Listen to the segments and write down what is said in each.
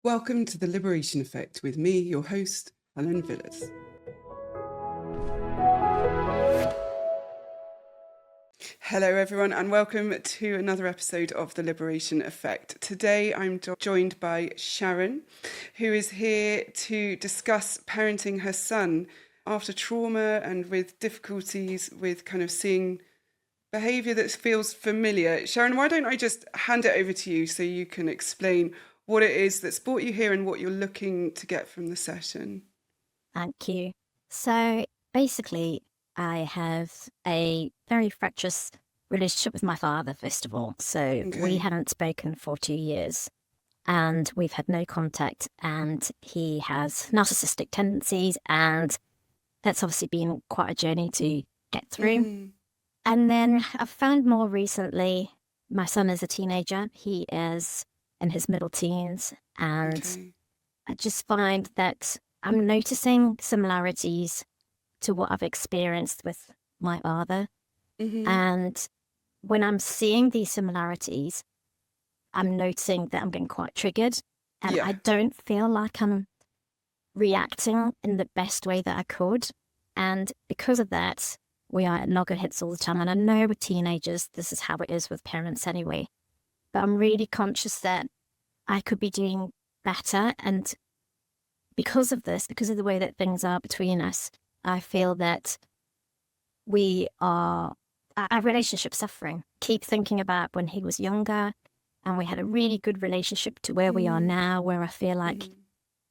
Welcome to The Liberation Effect with me, your host, Helen Villas. Hello everyone and welcome to another episode of The Liberation Effect. Today I'm joined by Sharon, who is here to discuss parenting her son after trauma and with difficulties with kind of seeing behaviour that feels familiar. Sharon, why don't I just hand it over to you so you can explain what it is that's brought you here and what you're looking to get from the session. Thank you. So basically, I have a very fractious relationship with my father, first of all. So we hadn't spoken for 2 years and we've had no contact, and he has narcissistic tendencies, and that's obviously been quite a journey to get through. And then I've found more recently, my son is a teenager. He is in his middle teens, and I just find that I'm noticing similarities to what I've experienced with my father. And when I'm seeing these similarities, I'm noticing that I'm getting quite triggered, and I don't feel like I'm reacting in the best way that I could. And because of that, we are at loggerheads all the time. And I know with teenagers, this is how it is with parents anyway. But I'm really conscious that I could be doing better. And because of this, because of the way that things are between us, I feel that our relationship suffering. Keep thinking about when he was younger and we had a really good relationship to where we are now, where I feel like,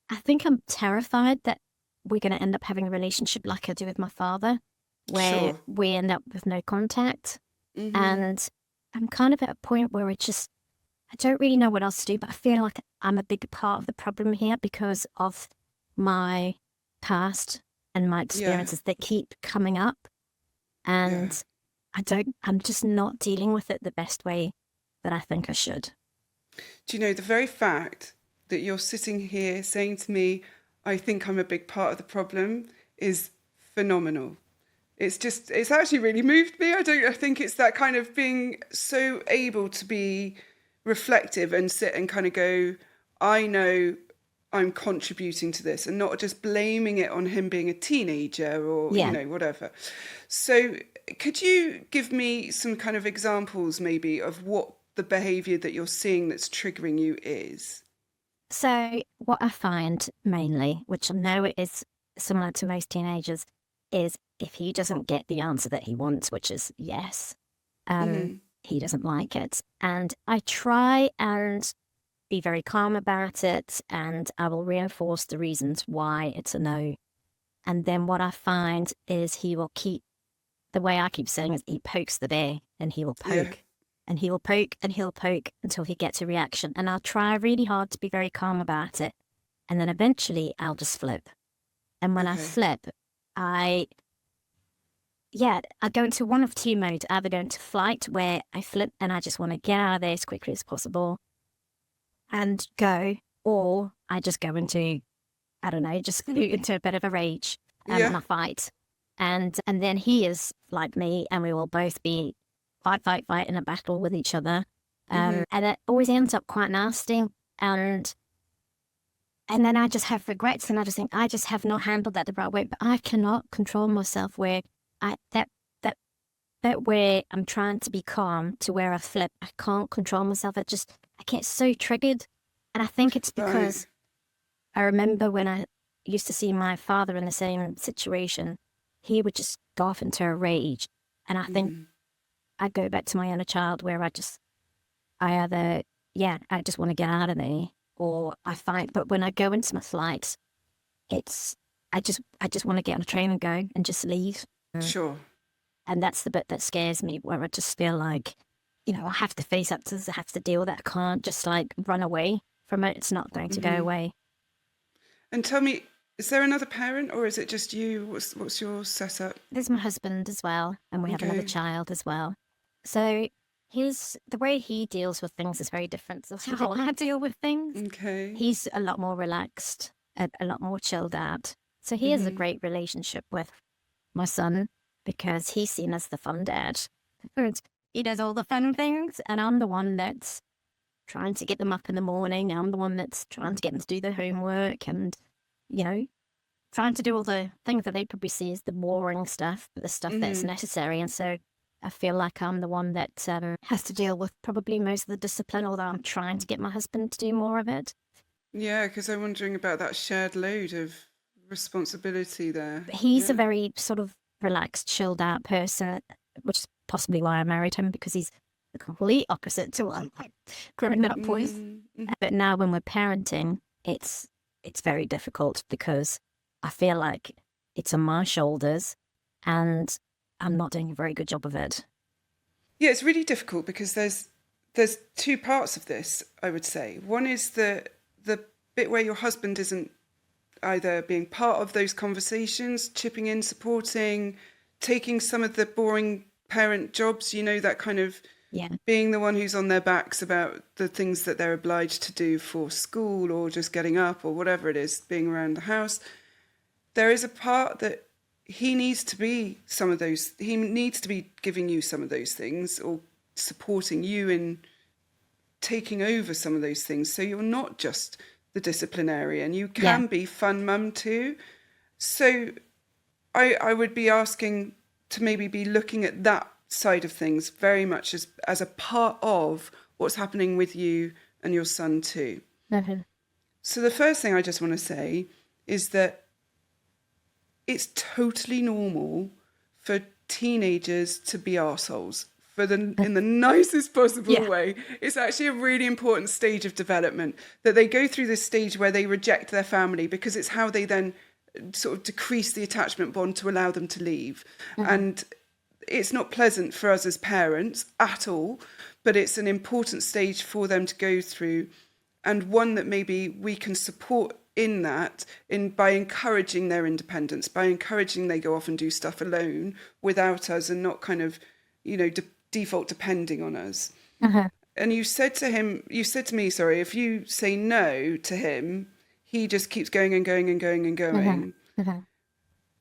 I think I'm terrified that we're going to end up having a relationship like I do with my father, where we end up with no contact. And I'm kind of at a point where I don't really know what else to do, but I feel like I'm a big part of the problem here because of my past and my experiences that keep coming up. And I'm just not dealing with it the best way that I think I should. Do you know, the very fact that you're sitting here saying to me, I think I'm a big part of the problem, is phenomenal. It's actually really moved me. I think it's that kind of being so able to be reflective and sit and kind of go, I know I'm contributing to this, and not just blaming it on him being a teenager or, you know, whatever. So could you give me some kind of examples maybe of what the behaviour that you're seeing that's triggering you is? So what I find mainly, which I know it is similar to most teenagers, is if he doesn't get the answer that he wants, which is yes, he doesn't like it. And I try and be very calm about it, and I will reinforce the reasons why it's a no. And then what I find is he will the way I keep saying is he pokes the bear, and he will poke. And he will poke and he'll poke until he gets a reaction. And I'll try really hard to be very calm about it. And then eventually I'll just flip. And when I flip, I go into one of two modes. I either go into flight, where I flip and I just want to get out of there as quickly as possible and go, or I just go into, I don't know, just into a bit of a rage and I fight. And then he is like me, and we will both be fight in a battle with each other. And it always ends up quite nasty. And then I just have regrets, and I just think I just have not handled that the right way. But I cannot control myself where that where I'm trying to be calm to where I flip. I can't control myself. I get so triggered. And I think it's because I remember when I used to see my father in the same situation, he would just go off into a rage. And I think I go back to my inner child where I just want to get out of there, or I fight. But when I go into my flight, I just want to get on a train and go and just leave. Sure. And that's the bit that scares me, where I just feel like, I have to face up to this, I have to deal with that. I can't just like run away from it. It's not going to go away. And tell me, is there another parent, or is it just you? What's your setup? There's my husband as well, and we have another child as well. So the way he deals with things is very different to how I deal with things. Okay. He's a lot more relaxed, a lot more chilled out. So he has a great relationship with my son because he's seen as the fun dad. He does all the fun things, and I'm the one that's trying to get them up in the morning. I'm the one that's trying to get them to do their homework and, you know, trying to do all the things that they probably see as the boring stuff, but the stuff that's necessary. And so I feel like I'm the one that has to deal with probably most of the discipline, although I'm trying to get my husband to do more of it. Yeah, because I'm wondering about that shared load of responsibility there. He's a very sort of relaxed, chilled out person, which is possibly why I married him, because he's the complete opposite to what I'm growing up with. But now when we're parenting, it's very difficult because I feel like it's on my shoulders and I'm not doing a very good job of it. Yeah, it's really difficult because there's two parts of this, I would say. One is the bit where your husband isn't either being part of those conversations, chipping in, supporting, taking some of the boring parent jobs, you know, that kind of being the one who's on their backs about the things that they're obliged to do for school or just getting up or whatever it is, being around the house. There is a part that he needs to be some of those, he needs to be giving you some of those things or supporting you in taking over some of those things. So you're not just the disciplinarian, you can be fun mum too. So I would be asking to maybe be looking at that side of things very much as a part of what's happening with you and your son too. So the first thing I just want to say is that it's totally normal for teenagers to be arseholes, in the nicest possible way. It's actually a really important stage of development, that they go through this stage where they reject their family because it's how they then sort of decrease the attachment bond to allow them to leave. And it's not pleasant for us as parents at all, but it's an important stage for them to go through, and one that maybe we can support in that by encouraging their independence, by encouraging they go off and do stuff alone without us and not kind of, you know, default depending on us. And you said to me, if you say no to him, he just keeps going and going and going and going.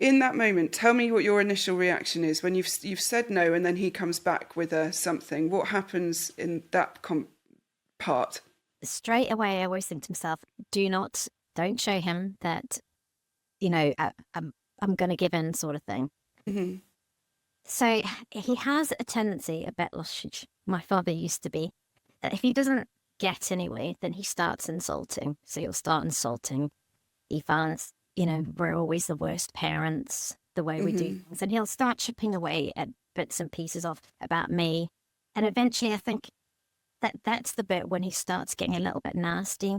In that moment, tell me what your initial reaction is when you've said no and then he comes back with something. What happens in that part? Straight away, I always think to myself, don't show him that, you know, I'm going to give in, sort of thing. So he has a tendency, a bit like my father used to be, that if he doesn't get anyway, then he starts insulting. So he'll start insulting. He finds, you know, we're always the worst parents, the way we do things. And he'll start chipping away at bits and pieces about me. And eventually I think that's the bit when he starts getting a little bit nasty,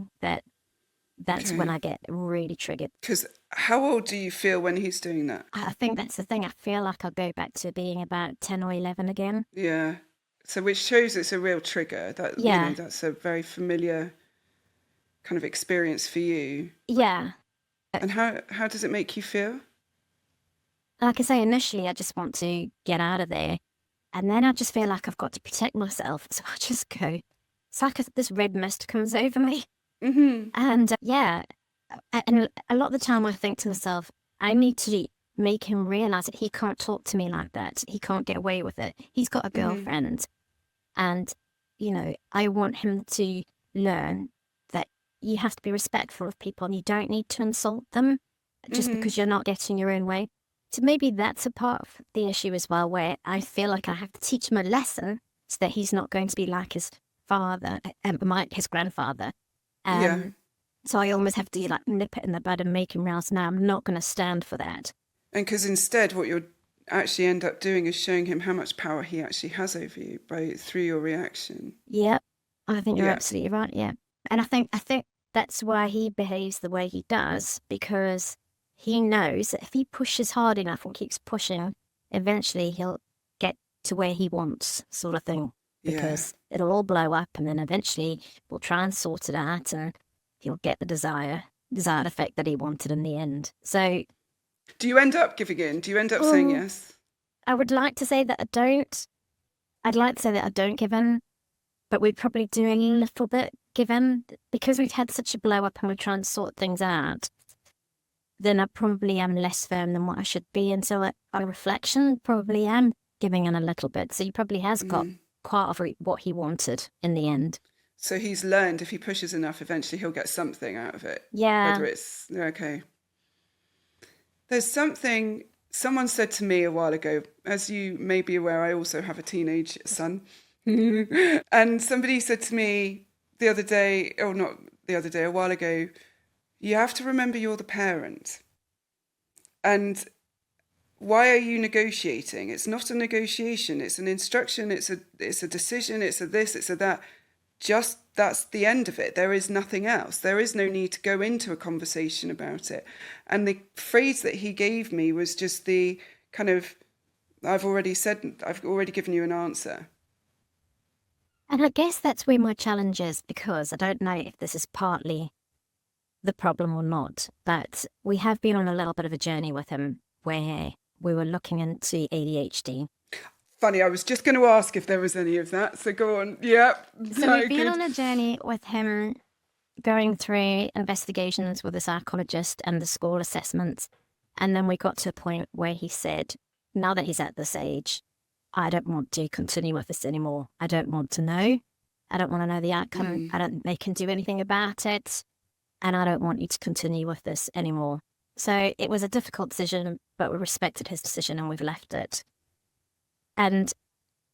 that's when I get really triggered. Because how old do you feel when he's doing that? I think that's the thing. I feel like I'll go back to being about 10 or 11 again. Yeah. So which shows it's a real trigger. That, you know, that's a very familiar kind of experience for you. Yeah. And how does it make you feel? Like I say, initially I just want to get out of there. And then I just feel like I've got to protect myself. So I just go, it's like this red mist comes over me. And and a lot of the time I think to myself, I need to make him realize that he can't talk to me like that. He can't get away with it. He's got a girlfriend. And, you know, I want him to learn that you have to be respectful of people and you don't need to insult them just because you're not getting your own way. So maybe that's a part of the issue as well, where I feel like I have to teach him a lesson so that he's not going to be like his father, his grandfather. So I almost have to like nip it in the bud and make him realize, no, I'm not going to stand for that. And because instead what you'll actually end up doing is showing him how much power he actually has over you through your reaction. Yeah, I think you're absolutely right, yeah. And I think that's why he behaves the way he does, because he knows that if he pushes hard enough and keeps pushing, eventually he'll get to where he wants, sort of thing. Because it'll all blow up and then eventually we'll try and sort it out and he'll get the desired effect that he wanted in the end. So do you end up giving in? Do you end up saying yes? I would like to say that I don't. I'd like to say that I don't give in, but we'd probably do a little bit give in because we've had such a blow up and we're trying to sort things out. Then I probably am less firm than what I should be. And so on reflection, probably am giving in a little bit. So he probably has got part of what he wanted in the end. So he's learned if he pushes enough, eventually he'll get something out of it. Yeah. Whether it's, okay. There's something, someone said to me a while ago, as you may be aware, I also have a teenage son. And somebody said to me the other day, or not the other day, a while ago, you have to remember you're the parent. And why are you negotiating? It's not a negotiation. It's an instruction. It's a decision. It's a this. It's a that. Just that's the end of it. There is nothing else. There is no need to go into a conversation about it. And the phrase that he gave me was just the kind of, I've already given you an answer. And I guess that's where my challenge is, because I don't know if this is partly the problem or not, but we have been on a little bit of a journey with him where we were looking into ADHD. Funny, I was just going to ask if there was any of that, so go on. Yep. So we've been on a journey with him, going through investigations with the psychologist and the school assessments, and then we got to a point where he said, now that he's at this age, I don't want to continue with this anymore. I don't want to know. I don't want to know the outcome. I don't think they can do anything about it, and I don't want you to continue with this anymore. So it was a difficult decision, but we respected his decision and we've left it. And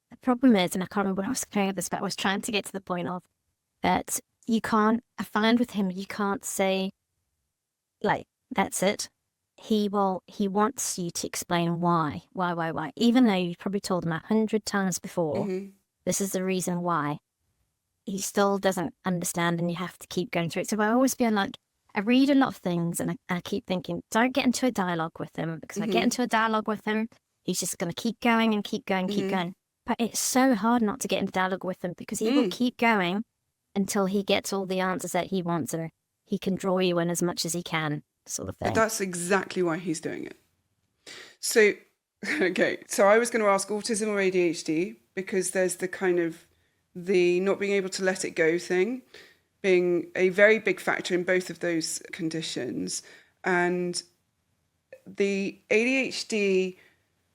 the problem is, and I can't remember when I was clearing this, but I was trying to get to the point of that you can't, I find with him, you can't say, like, that's it. He wants you to explain why, even though you've probably told him 100 times before, this is the reason why. He still doesn't understand, and you have to keep going through it. So I always feel like I read a lot of things and I keep thinking, don't get into a dialogue with him, because if I get into a dialogue with him, he's just going to keep going and keep going, keep going. But it's so hard not to get into dialogue with him, because he will keep going until he gets all the answers that he wants, and he can draw you in as much as he can, sort of thing. But that's exactly why he's doing it. So, okay, so I was going to ask autism or ADHD, because there's the kind of the not being able to let it go thing being a very big factor in both of those conditions. And the ADHD,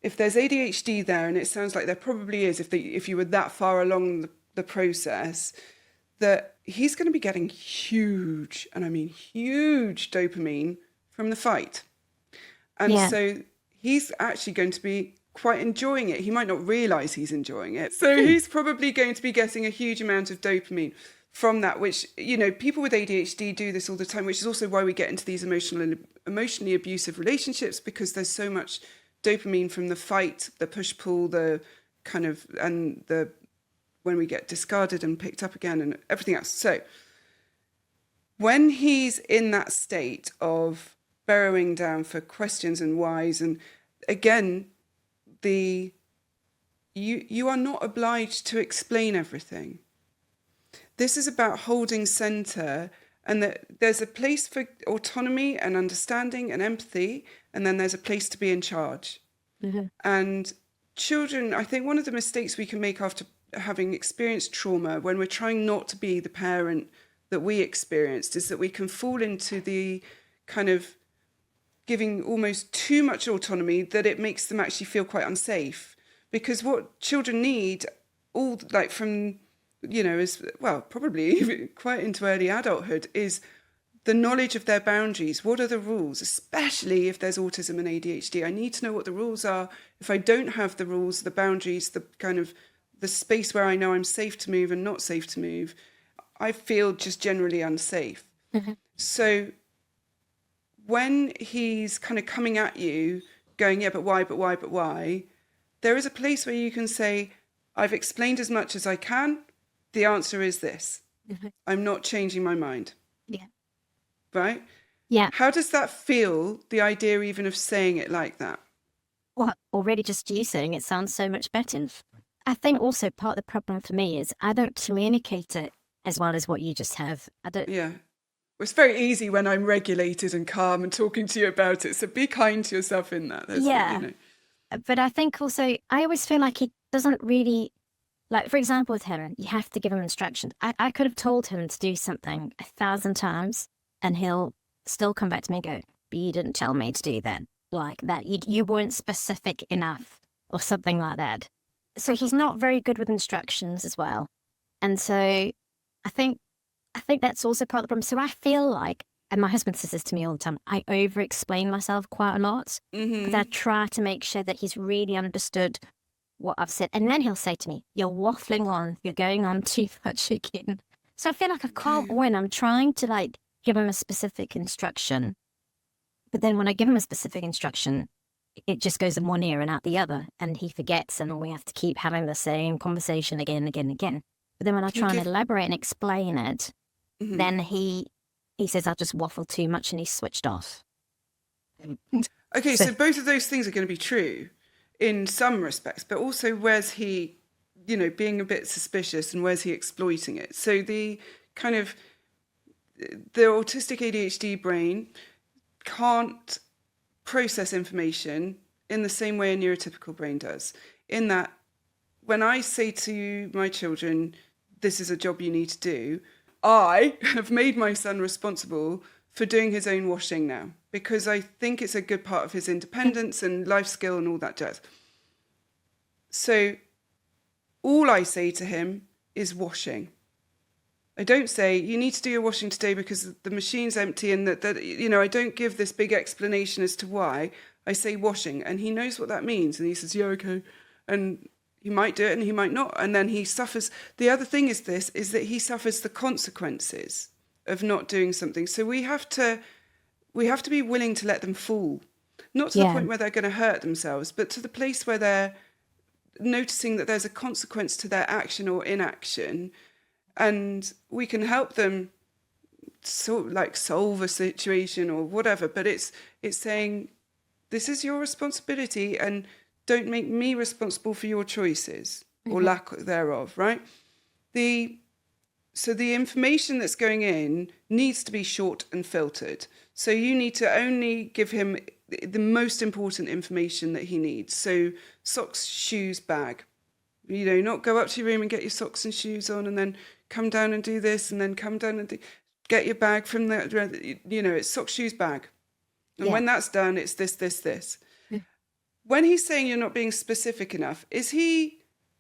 if there's ADHD there, and it sounds like there probably is if you were that far along the process, that he's going to be getting huge, and I mean huge, dopamine from the fight. And so he's actually going to be quite enjoying it. He might not realise he's enjoying it. So he's probably going to be getting a huge amount of dopamine from that, which, you know, people with ADHD do this all the time, which is also why we get into these emotionally abusive relationships, because there's so much dopamine from the fight, the push-pull, the kind of, and the when we get discarded and picked up again and everything else. So when he's in that state of burrowing down for questions and whys, and again, you are not obliged to explain everything. This is about holding center, and that there's a place for autonomy and understanding and empathy, and then there's a place to be in charge. And children, I think one of the mistakes we can make after having experienced trauma, when we're trying not to be the parent that we experienced, is that we can fall into the kind of giving almost too much autonomy, that it makes them actually feel quite unsafe. Because what children need, all like from, you know, is, well, probably even quite into early adulthood, is the knowledge of their boundaries. What are the rules, especially if there's autism and ADHD? I need to know what the rules are. If I don't have the rules, the boundaries, the kind of the space where I know I'm safe to move and not safe to move, I feel just generally unsafe. So when he's kind of coming at you going, yeah, but why, there is a place where you can say, I've explained as much as I can. The answer is this. I'm not changing my mind. Yeah. Right? Yeah. How does that feel, the idea even of saying it like that? Well, already just you saying it sounds so much better. I think also part of the problem for me is I don't communicate it as well as what you just have. I don't. Yeah. Well, it's very easy when I'm regulated and calm and talking to you about it. So be kind to yourself in that. Yeah. You know. But I think also, I always feel like he doesn't really, like, for example, with Helen, you have to give him instructions. I could have told him to do something 1,000 times and he'll still come back to me and go, but you didn't tell me to do that. Like that. You weren't specific enough or something like that. So he's not very good with instructions as well. And so I think that's also part of the problem. So I feel like, and my husband says this to me all the time, I over-explain myself quite a lot because I try to make sure that he's really understood what I've said. And then he'll say to me, "You're waffling on. You're going on too much again." So I feel like I can't win. I'm trying to like give him a specific instruction, but then when I give him a specific instruction, it just goes in one ear and out the other, and he forgets, and we have to keep having the same conversation again and again and again. But then when I try and elaborate and explain it, then he says I just waffle too much and he's switched off. Okay, so both of those things are going to be true in some respects, but also where's he, being a bit suspicious and where's he exploiting it? So the autistic ADHD brain can't process information in the same way a neurotypical brain does. In that, when I say to my children, this is a job you need to do, I have made my son responsible for doing his own washing now, because I think it's a good part of his independence and life skill and all that jazz. So all I say to him is washing. I don't say, you need to do your washing today because the machine's empty, and that I don't give this big explanation as to why. I say washing, and he knows what that means, and he says, yeah, okay. And he might do it and he might not. And then he suffers. The other thing is that he suffers the consequences of not doing something. So we have to be willing to let them fall, not to the point where they're going to hurt themselves, but to the place where they're noticing that there's a consequence to their action or inaction, and we can help them sort of like solve a situation or whatever. But it's saying, this is your responsibility, and don't make me responsible for your choices or lack thereof, right? So the information that's going in needs to be short and filtered. So you need to only give him the most important information that he needs. So socks, shoes, bag. Not go up to your room and get your socks and shoes on and then come down and do this and then come down and get your bag from the, it's socks, shoes, bag. And when that's done, it's this. When he's saying you're not being specific enough, is he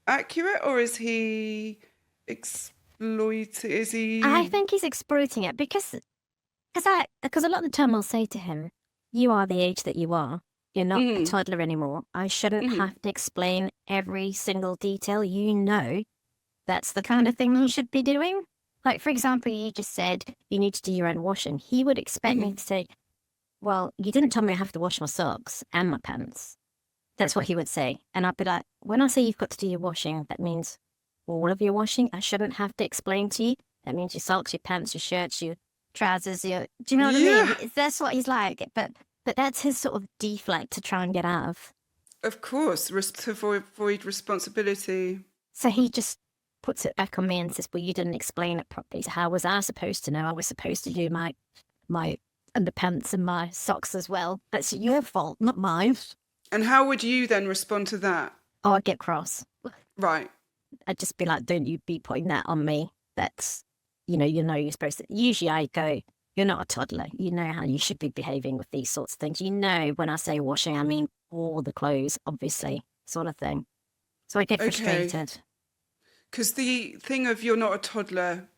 accurate or is he exploiting? Is he? I think he's exploiting it because a lot of the time I'll say to him, "You are the age that you are. You're not a toddler anymore. I shouldn't have to explain every single detail. That's the kind of thing you should be doing." Like, for example, you just said you need to do your own washing. He would expect me to say, "Well, you didn't tell me I have to wash my socks and my pants." That's what he would say. And I'd be like, when I say you've got to do your washing, that means all of your washing. I shouldn't have to explain to you. That means your socks, your pants, your shirts, your trousers, do you know what I mean? That's what he's like. But that's his sort of deflect to try and get out of. Of course, to avoid responsibility. So he just puts it back on me and says, well, you didn't explain it properly. So how was I supposed to know? I was supposed to do my underpants and my socks as well. That's your fault, not mine. And how would you then respond to that? Oh, I'd get cross. Right. I'd just be like, don't you be putting that on me. That's, you're supposed to. Usually I go, you're not a toddler. You know how you should be behaving with these sorts of things. When I say washing, I mean all the clothes, obviously, sort of thing. So I get frustrated. Because the thing of you're not a toddler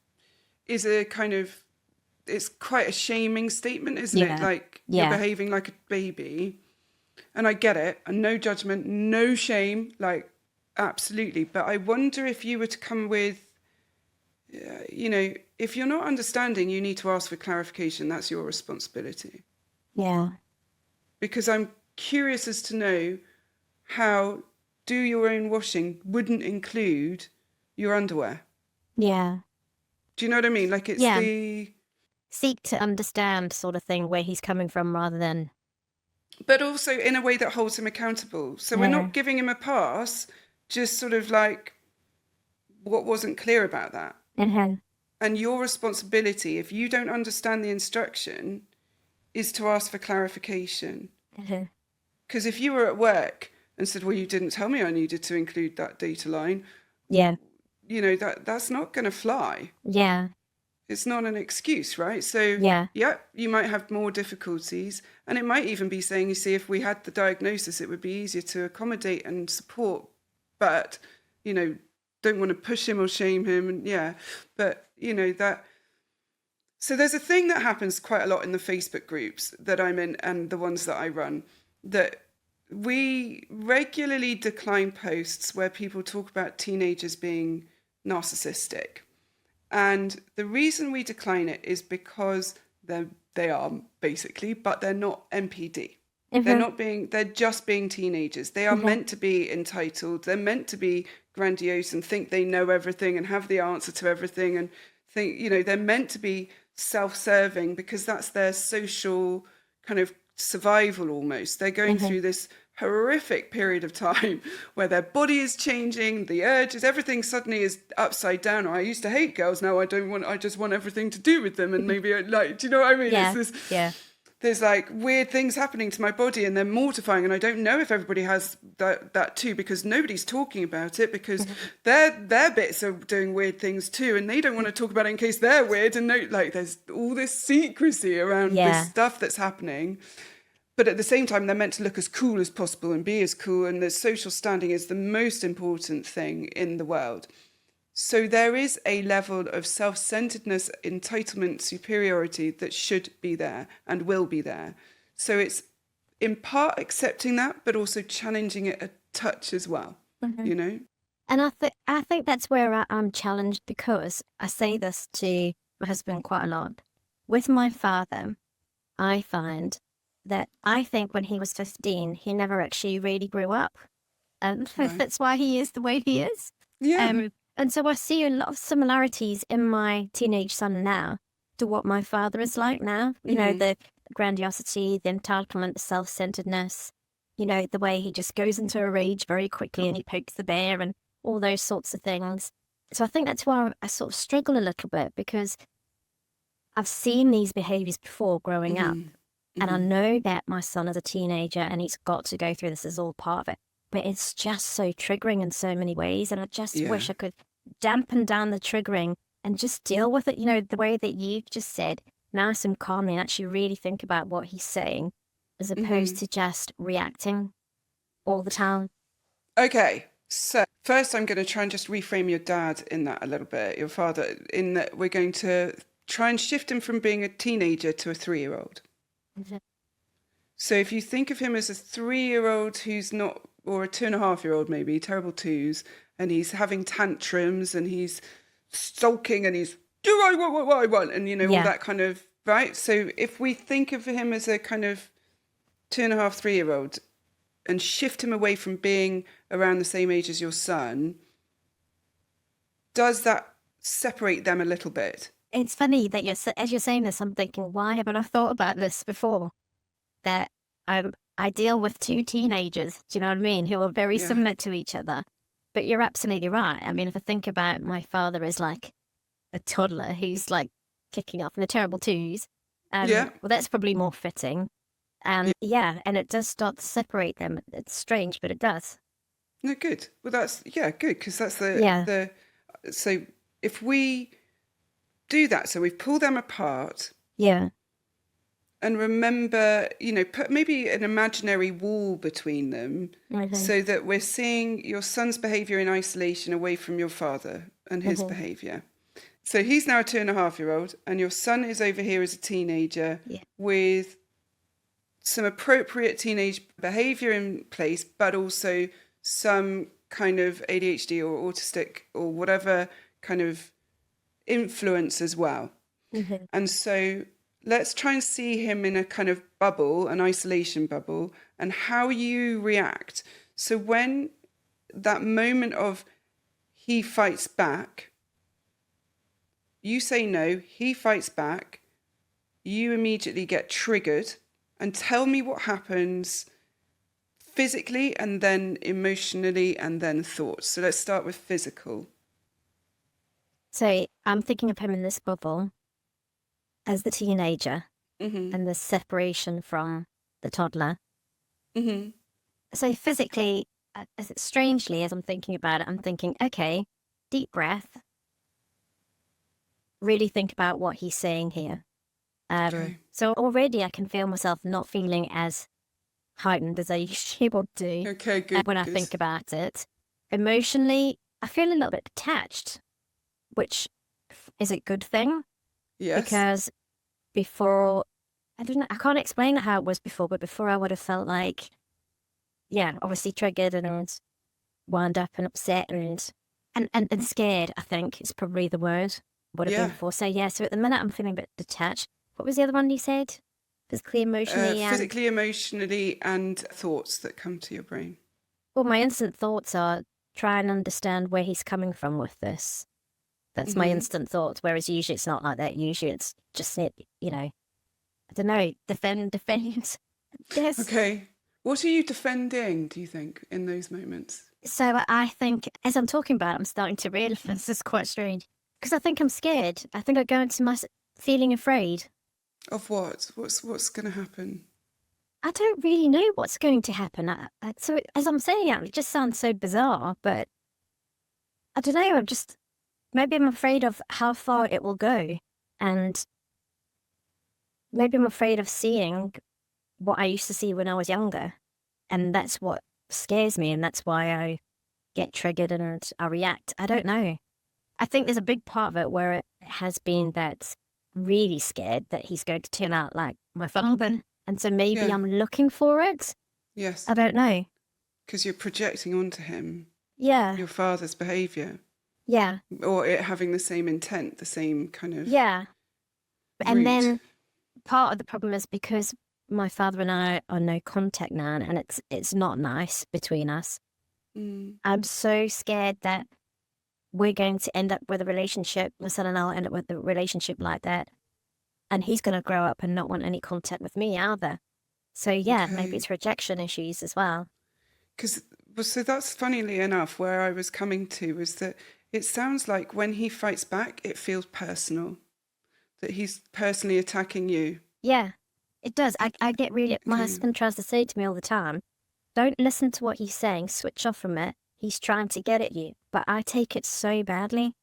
is it's quite a shaming statement, isn't it? Like, you're behaving like a baby. And I get it, and no judgment, no shame, like, absolutely. But I wonder if you were to come with, if you're not understanding, you need to ask for clarification. That's your responsibility. Yeah. Because I'm curious as to know how do your own washing wouldn't include your underwear. Yeah. Do you know what I mean? Like, it's the... Seek to understand sort of thing where he's coming from rather than... But also in a way that holds him accountable. So we're not giving him a pass, just sort of like what wasn't clear about that. And your responsibility, if you don't understand the instruction, is to ask for clarification. Because if you were at work and said, well, you didn't tell me I needed to include that data line. Yeah. That's not going to fly. Yeah. It's not an excuse, right? So, you might have more difficulties. And it might even be saying, you see, if we had the diagnosis, it would be easier to accommodate and support. But, don't want to push him or shame him. And but, that. So there's a thing that happens quite a lot in the Facebook groups that I'm in and the ones that I run, that we regularly decline posts where people talk about teenagers being narcissistic. And the reason we decline it is because they are basically, but they're not NPD. They're just being teenagers. They are meant to be entitled. They're meant to be grandiose and think they know everything and have the answer to everything and think, they're meant to be self-serving because that's their social kind of survival almost. They're going through this horrific period of time where their body is changing, the urges, everything suddenly is upside down. I used to hate girls, now I just want everything to do with them, and maybe do you know what I mean? Yeah. There's like weird things happening to my body and they're mortifying, and I don't know if everybody has that too, because nobody's talking about it, because their bits are doing weird things too, and they don't want to talk about it in case they're weird, and there's all this secrecy around this stuff that's happening. But at the same time, they're meant to look as cool as possible and be as cool, and the social standing is the most important thing in the world. So there is a level of self-centeredness, entitlement, superiority that should be there and will be there. So it's in part accepting that, but also challenging it a touch as well, And I think that's where I'm challenged, because I say this to my husband quite a lot. With my father, I find that I think when he was 15, he never actually really grew up. And that's why he is the way he is. Yeah. And so I see a lot of similarities in my teenage son now to what my father is like now. The grandiosity, the entitlement, the self-centeredness, the way he just goes into a rage very quickly and he pokes the bear and all those sorts of things. So I think that's why I sort of struggle a little bit, because I've seen these behaviours before growing up. And I know that my son is a teenager and he's got to go through this, is all part of it. But it's just so triggering in so many ways. And I just wish I could dampen down the triggering and just deal with it, the way that you've just said, nice and calmly, and actually really think about what he's saying, as opposed to just reacting all the time. Okay. So first I'm going to try and just reframe your dad in that a little bit, your father, in that we're going to try and shift him from being a teenager to a 3-year-old. So if you think of him as a 3-year-old who's not, or a 2.5-year-old maybe, terrible twos, and he's having tantrums and he's sulking and he's, do I want what I want? And, all that kind of, right? So if we think of him as a kind of 2.5, 3-year-old and shift him away from being around the same age as your son, does that separate them a little bit? It's funny that as you're saying this, I'm thinking, why haven't I thought about this before? That I deal with 2 teenagers, do you know what I mean, who are very similar to each other. But you're absolutely right. I mean, if I think about my father as like a toddler who's like kicking off in the terrible twos, well, that's probably more fitting. And and it does start to separate them. It's strange, but it does. No, good. Well, that's, good, because that's so if we do that, so we pull them apart. Yeah. And remember, put maybe an imaginary wall between them, so that we're seeing your son's behaviour in isolation away from your father and his behaviour. So he's now a 2.5-year-old, and your son is over here as a teenager with some appropriate teenage behaviour in place, but also some kind of ADHD or autistic or whatever kind of influence as well. And so let's try and see him in a kind of bubble, an isolation bubble, and how you react. So when that moment of he fights back, you say no, he fights back, you immediately get triggered, and tell me what happens physically and then emotionally and then thoughts. So let's start with physical. So I'm thinking of him in this bubble as the teenager and the separation from the toddler. So physically, strangely, as I'm thinking about it, I'm thinking, okay, deep breath. Really think about what he's saying here. So already I can feel myself not feeling as heightened as I usually would do when I think about it. Emotionally, I feel a little bit detached, which is a good thing Yes. because before, I don't know, I can't explain how it was before, but before I would have felt like, yeah, obviously triggered and wound up and upset and scared, I think is probably the word. Would have been Yeah. before. So yeah, so at the minute I'm feeling a bit detached. What was the other one you said? Physically, emotionally, and Physically, emotionally, and thoughts that come to your brain. well, my instant thoughts are try and understand where he's coming from with this. That's my instant thoughts. Whereas usually it's not like that. Usually it's just you know, I don't know, defend. Yes. Okay. What are you defending, do you think, in those moments? So I think as I'm talking about it, I'm starting to realise this is quite strange because I think I'm scared. I think I go into my feeling afraid. Of what? What's going to happen? I don't really know what's going to happen. So as I'm saying it just sounds so bizarre, but I don't know. Maybe I'm afraid of how far it will go. And maybe I'm afraid of seeing what I used to see when I was younger. And that's what scares me. And that's why I get triggered and I react. I don't know. I think there's a big part of it where it has been that's really scared that he's going to turn out like my father. And so maybe Yeah. I'm looking for it. Yes. I don't know. Because you're projecting onto him Yeah. your father's behaviour. Yeah. Or it having the same intent, the same kind of Yeah. route. And then part of the problem is because my father and I are no contact now, and it's not nice between us. I'm so scared that we're going to end up with a relationship, my son and I will end up with a relationship like that, and he's going to grow up and not want any contact with me either. So yeah, maybe it's rejection issues as well. So that's funnily enough where I was coming to was that it sounds like when he fights back, it feels personal, that he's personally attacking you. Yeah, it does. I get really, my husband tries to say to me all the time, don't listen to what he's saying, switch off from it. He's trying to get at you, but I take it so badly.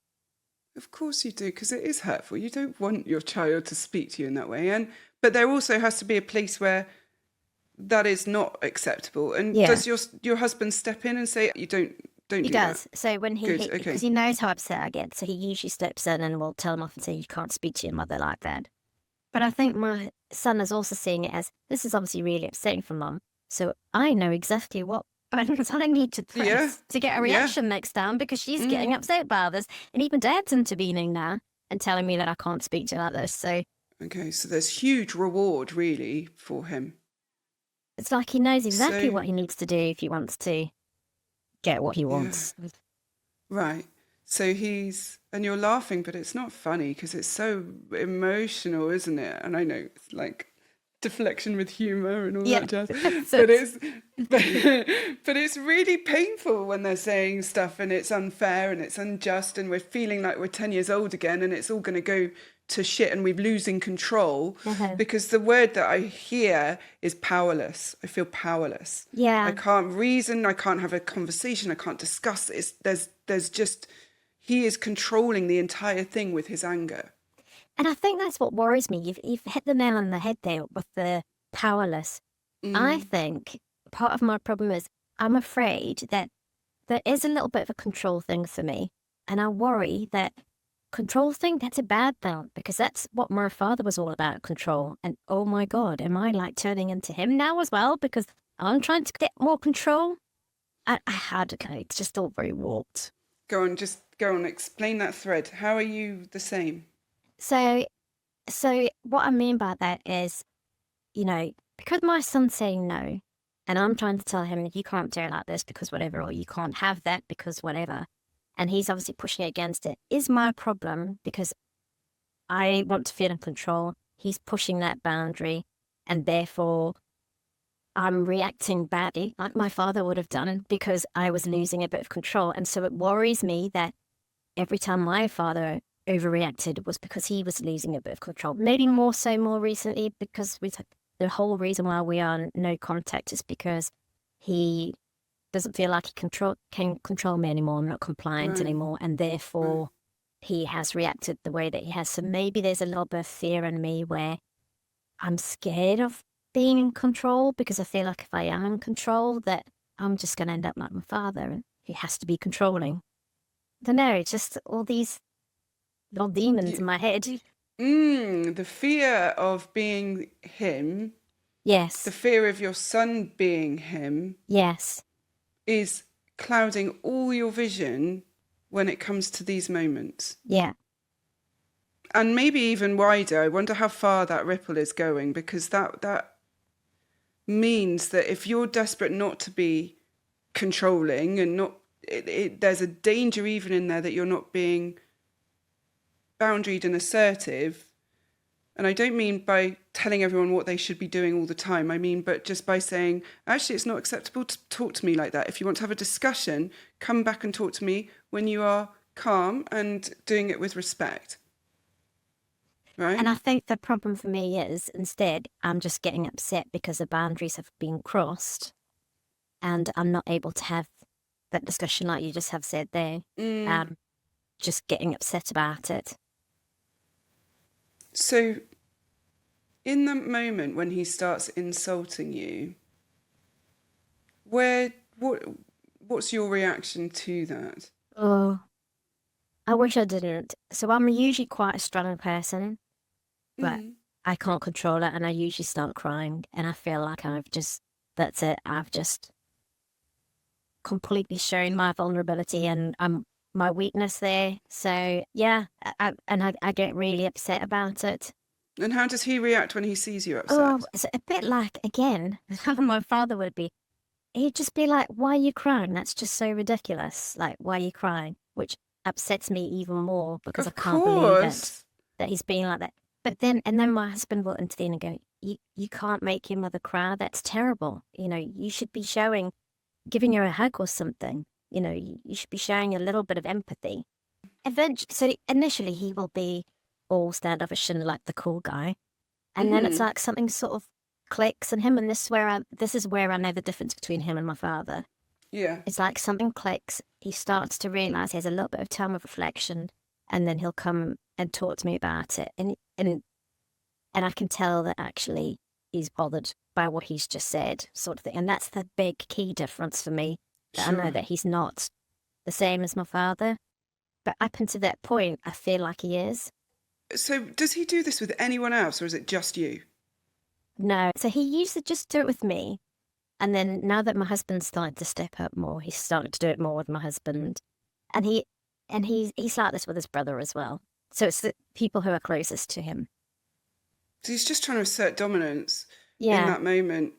Of course you do, because it is hurtful. You don't want your child to speak to you in that way. But there also has to be a place where that is not acceptable. And does your husband step in and say, you don't do He does. that? So when because he knows how upset I get, so he usually steps in and will tell him off and say, you can't speak to your mother like that. But I think my son is also seeing it as, this is obviously really upsetting for mum. So I know exactly what buttons I need to press to get a reaction next time because she's getting upset by this. And even Dad's intervening now and telling me that I can't speak to her like this. So okay, so there's huge reward really for him. it's like he knows exactly what he needs to do if he wants to get what he wants. Right. So and you're laughing, but it's not funny because it's so emotional, isn't it? And I know it's like deflection with humour and all that jazz. But it's really painful when they're saying stuff and it's unfair and it's unjust and we're feeling like we're 10 years old again and it's all going to go to shit and we're losing control because the word that I hear is powerless. I feel powerless. Yeah. I can't reason. I can't have a conversation. I can't discuss it. There's just, he is controlling the entire thing with his anger. And I think that's what worries me. You've hit the nail on the head there with the powerless. I think part of my problem is I'm afraid that there is a little bit of a control thing for me. And I worry that control thing, that's a bad thing because that's what my father was all about, control. And oh my God, am I like turning into him now as well because I'm trying to get more control? I don't know. It's just all very warped. Go on, explain that thread. How are you the same? So what I mean by that is, because my son's saying no, and I'm trying to tell him you can't do it like this because whatever, or you can't have that because whatever, and he's obviously pushing against it, is my problem because I want to feel in control. He's pushing that boundary, and therefore I'm reacting badly, like my father would have done, because I was losing a bit of control. And so it worries me that every time my father overreacted was because he was losing a bit of control. Maybe more recently because the whole reason why we are no contact is because he doesn't feel like he can control me anymore. I'm not compliant anymore, and therefore he has reacted the way that he has. So maybe there's a little bit of fear in me where I'm scared of being in control because I feel like if I am in control that I'm just going to end up like my father and he has to be controlling. I don't know, it's just all these little demons You, in my head. the fear of being him, the Yes, fear of your son being him yes, is clouding all your vision when it comes to these moments. yeah. And maybe even wider. I wonder how far that ripple is going, because that means that if you're desperate not to be controlling and not, there's a danger even in there that you're not being boundaried and assertive. And I don't mean by telling everyone what they should be doing all the time. I mean, but just by saying, actually, it's not acceptable to talk to me like that. If you want to have a discussion, come back and talk to me when you are calm and doing it with respect. Right? And I think the problem for me is instead I'm just getting upset because the boundaries have been crossed and I'm not able to have that discussion like you just have said there. Just getting upset about it. So in the moment when he starts insulting you, what's your reaction to that? Oh, I wish I didn't. So I'm usually quite a strong person, but I can't control it and I usually start crying and I feel like that's it. I've just completely shown my vulnerability and my weakness there. So yeah, I get really upset about it. And how does he react when he sees you upset? Oh, it's a bit like, again, how my father would be. He'd just be like, why are you crying? That's just so ridiculous. Like, why are you crying? Which upsets me even more because I Of can't believe it, course. that he's being like that. But then my husband will intervene and go, you can't make your mother cry. That's terrible. You should be giving her a hug or something. You should be showing a little bit of empathy. So initially he will be all standoffish and like the cool guy. And then it's like something sort of clicks in him. And this is where I know the difference between him and my father. Yeah. It's like something clicks. He starts to realize he has a little bit of time of reflection, and then he'll come and talk to me about it. And I can tell that actually he's bothered by what he's just said, sort of thing. And that's the big key difference for me. That I know Sure. that he's not the same as my father. But up until that point, I feel like he is. So does he do this with anyone else, or is it just you? No. So he used to just do it with me. And then now that my husband's started to step up more, he's starting to do it more with my husband. And he's like this with his brother as well. So it's the people who are closest to him. So he's just trying to assert dominance in Yeah. that moment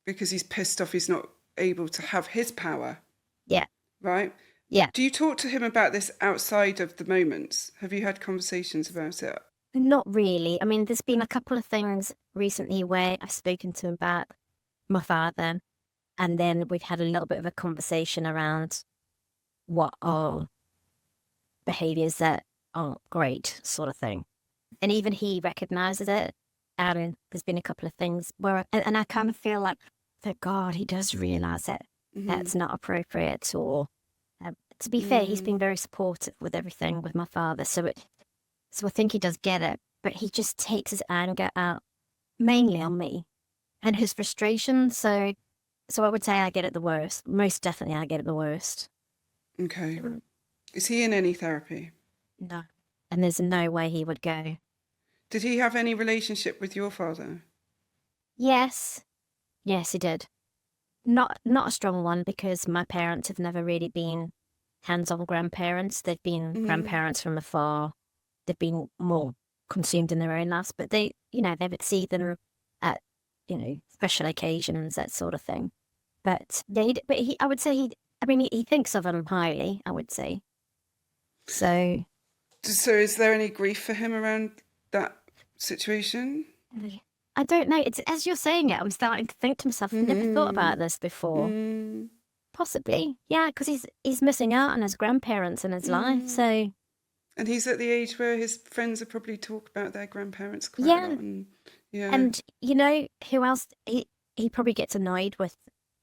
because he's pissed off he's not able to have his power, Yeah. right? Yeah. Do you talk to him about this outside of the moments? Have you had conversations about it? Not really. I mean, there's been a couple of things recently where I've spoken to him about my father, and then we've had a little bit of a conversation around what are behaviours that aren't great, sort of thing. And even he recognises it. And there's been a couple of things where, and I kind of feel like, thank God he does realise that that's not appropriate. Or, to be fair, he's been very supportive with everything with my father. So I think he does get it. But he just takes his anger out mainly on me and his frustration. So I would say I get it the worst. Most definitely I get it the worst. Okay. Is he in any therapy? No. And there's no way he would go. Did he have any relationship with your father? Yes. Yes, he did. Not a strong one because my parents have never really been hands-on grandparents. They've been grandparents from afar. They've been more consumed in their own lives, but they would see them at, special occasions, that sort of thing. But I would say he thinks of them highly, I would say. So is there any grief for him around that situation? I don't know. It's as you're saying it, I'm starting to think to myself, I've never thought about this before. Possibly, yeah, because he's missing out on his grandparents in his life. So, and he's at the age where his friends have probably talked about their grandparents quite a lot. And who else? He probably gets annoyed with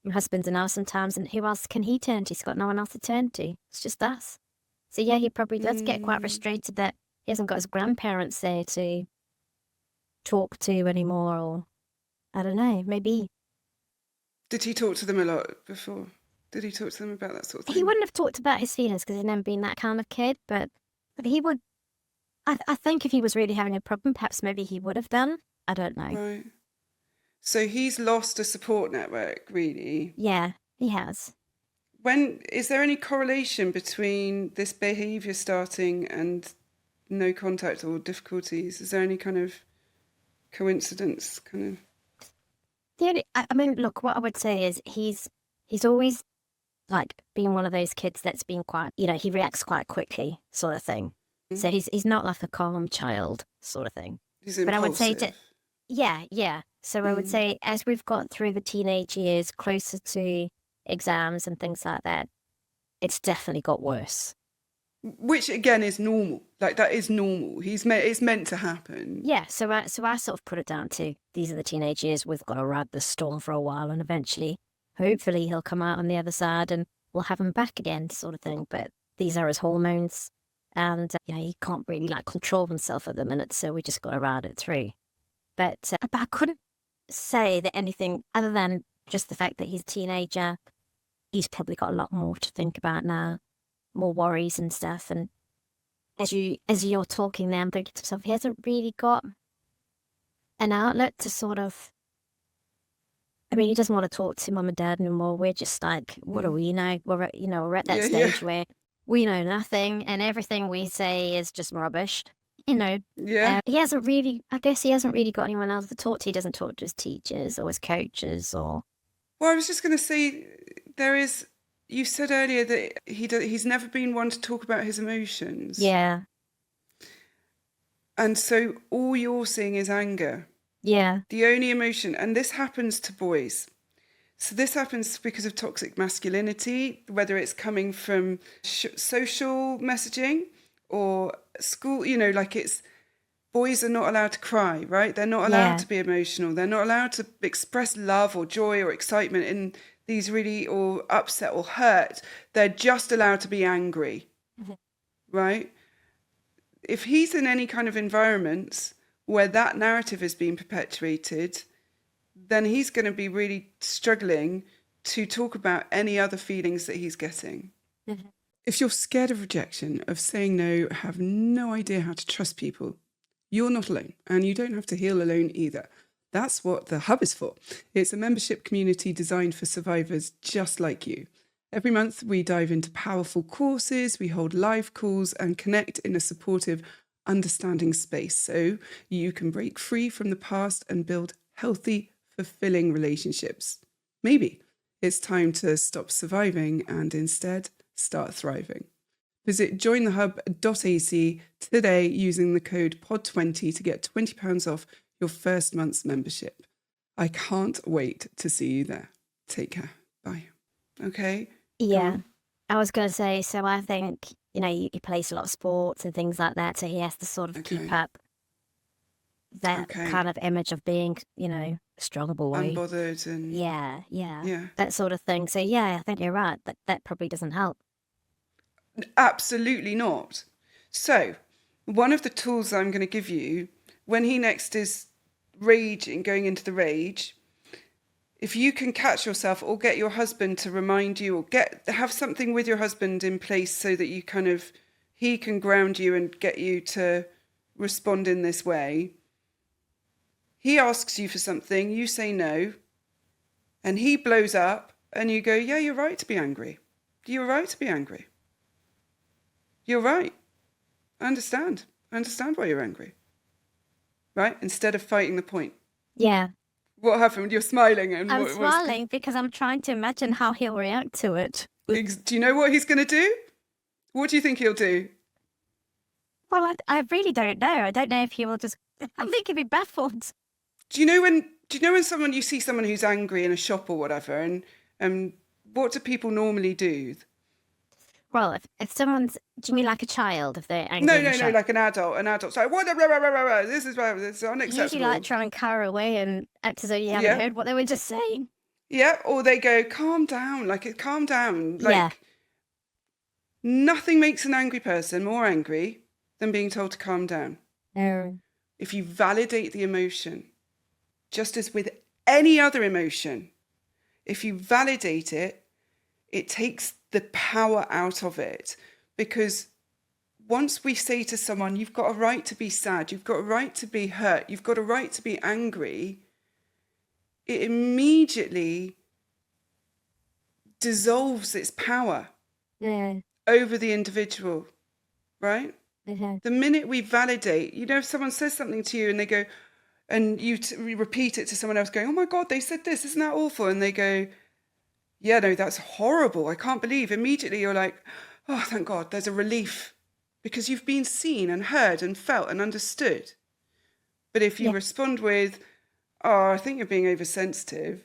my husband and I sometimes. And who else can he turn to? He's got no one else to turn to. It's just us. So yeah, he probably does get quite frustrated that he hasn't got his grandparents there to talk to anymore, or I don't know, maybe. Did he talk to them a lot before? Did he talk to them about that sort of thing? He wouldn't have talked about his feelings because he'd never been that kind of kid, but But he would, I think if he was really having a problem, perhaps maybe he would have done. I don't know. Right. So he's lost a support network, really. Yeah, he has. Is there any correlation between this behaviour starting and no contact or difficulties? Is there any kind of coincidence? I mean, look, what I would say is he's always like being one of those kids that's been quite, he reacts quite quickly, sort of thing. So he's not like a calm child, sort of thing. He's But I would say impulsive. yeah. So I would say as we've got through the teenage years, closer to exams and things like that, it's definitely got worse. Which again is normal. Like that is normal. It's meant to happen. Yeah. So I sort of put it down to these are the teenage years. We've got to ride the storm for a while, and eventually, hopefully, he'll come out on the other side, and we'll have him back again, sort of thing. But these are his hormones, and he can't really like control himself at the minute. So we just got to ride it through. But I couldn't say that anything other than just the fact that he's a teenager. He's probably got a lot more to think about now, more worries and stuff. And as you're talking there, I'm thinking to myself, he hasn't really got an outlet to sort of. I mean, he doesn't want to talk to mum and dad anymore. We're just like, what do we know? We're at that stage where we know nothing, and everything we say is just rubbish. Yeah. He hasn't really. I guess he hasn't really got anyone else to talk to. He doesn't talk to his teachers or his coaches or. Well, I was just going to say, you said earlier that he's never been one to talk about his emotions. Yeah. And so all you're seeing is anger. Yeah. The only emotion, and this happens to boys. So this happens because of toxic masculinity, whether it's coming from social messaging or school, like boys are not allowed to cry, right? They're not allowed to be emotional. They're not allowed to express love or joy or excitement in these or upset or hurt. They're just allowed to be angry, right? If he's in any kind of environment where that narrative is being perpetuated, then he's going to be really struggling to talk about any other feelings that he's getting. If you're scared of rejection, of saying no, have no idea how to trust people, you're not alone, and you don't have to heal alone either. That's what the Hub is for. It's a membership community designed for survivors just like you. Every month, we dive into powerful courses, we hold live calls, and connect in a supportive, understanding space so you can break free from the past and build healthy, fulfilling relationships. Maybe it's time to stop surviving and instead start thriving. Visit jointhehub.ac today using the code POD20 to get £20 off your first month's membership. I can't wait to see you there. Take care. Bye. Okay? Yeah. I was going to say, so I think, he plays a lot of sports and things like that, so he has to sort of keep up that kind of image of being, a strong boy. Unbothered and... Yeah. That sort of thing. So, yeah, I think you're right. That probably doesn't help. Absolutely not. So, one of the tools I'm going to give you, when he next is raging, going into the rage, if you can catch yourself or get your husband to remind you or have something with your husband in place so that he can ground you and get you to respond in this way. He asks you for something, you say no, and he blows up and you go, yeah, you're right to be angry. You're right to be angry. You're right. I understand why you're angry. Right? Instead of fighting the point. Yeah. What happened? You're smiling. And I'm smiling because I'm trying to imagine how he'll react to it. Do you know what he's going to do? What do you think he'll do? Well, I really don't know. I don't know if he will just... I think he'll be baffled. Do you know when you see someone who's angry in a shop or whatever, and what do people normally do? Well, if someone's... Do you mean like a child if they're angry? No, like an adult. So, what? This is unacceptable. Usually like try and cower away and act as though you haven't heard what they were just saying. Yeah, or they go, calm down. Calm down. Nothing makes an angry person more angry than being told to calm down. If you validate the emotion, just as with any other emotion, if you validate it, it takes the power out of it, because once we say to someone, you've got a right to be sad, you've got a right to be hurt, you've got a right to be angry, it immediately dissolves its power over the individual, right? The minute we validate, if someone says something to you and they go, and you repeat it to someone else going, oh my God, they said this, isn't that awful? And they go, yeah, no, that's horrible. I can't believe. Immediately you're like, oh, thank God, there's a relief because you've been seen and heard and felt and understood. But if you respond with, oh, I think you're being oversensitive,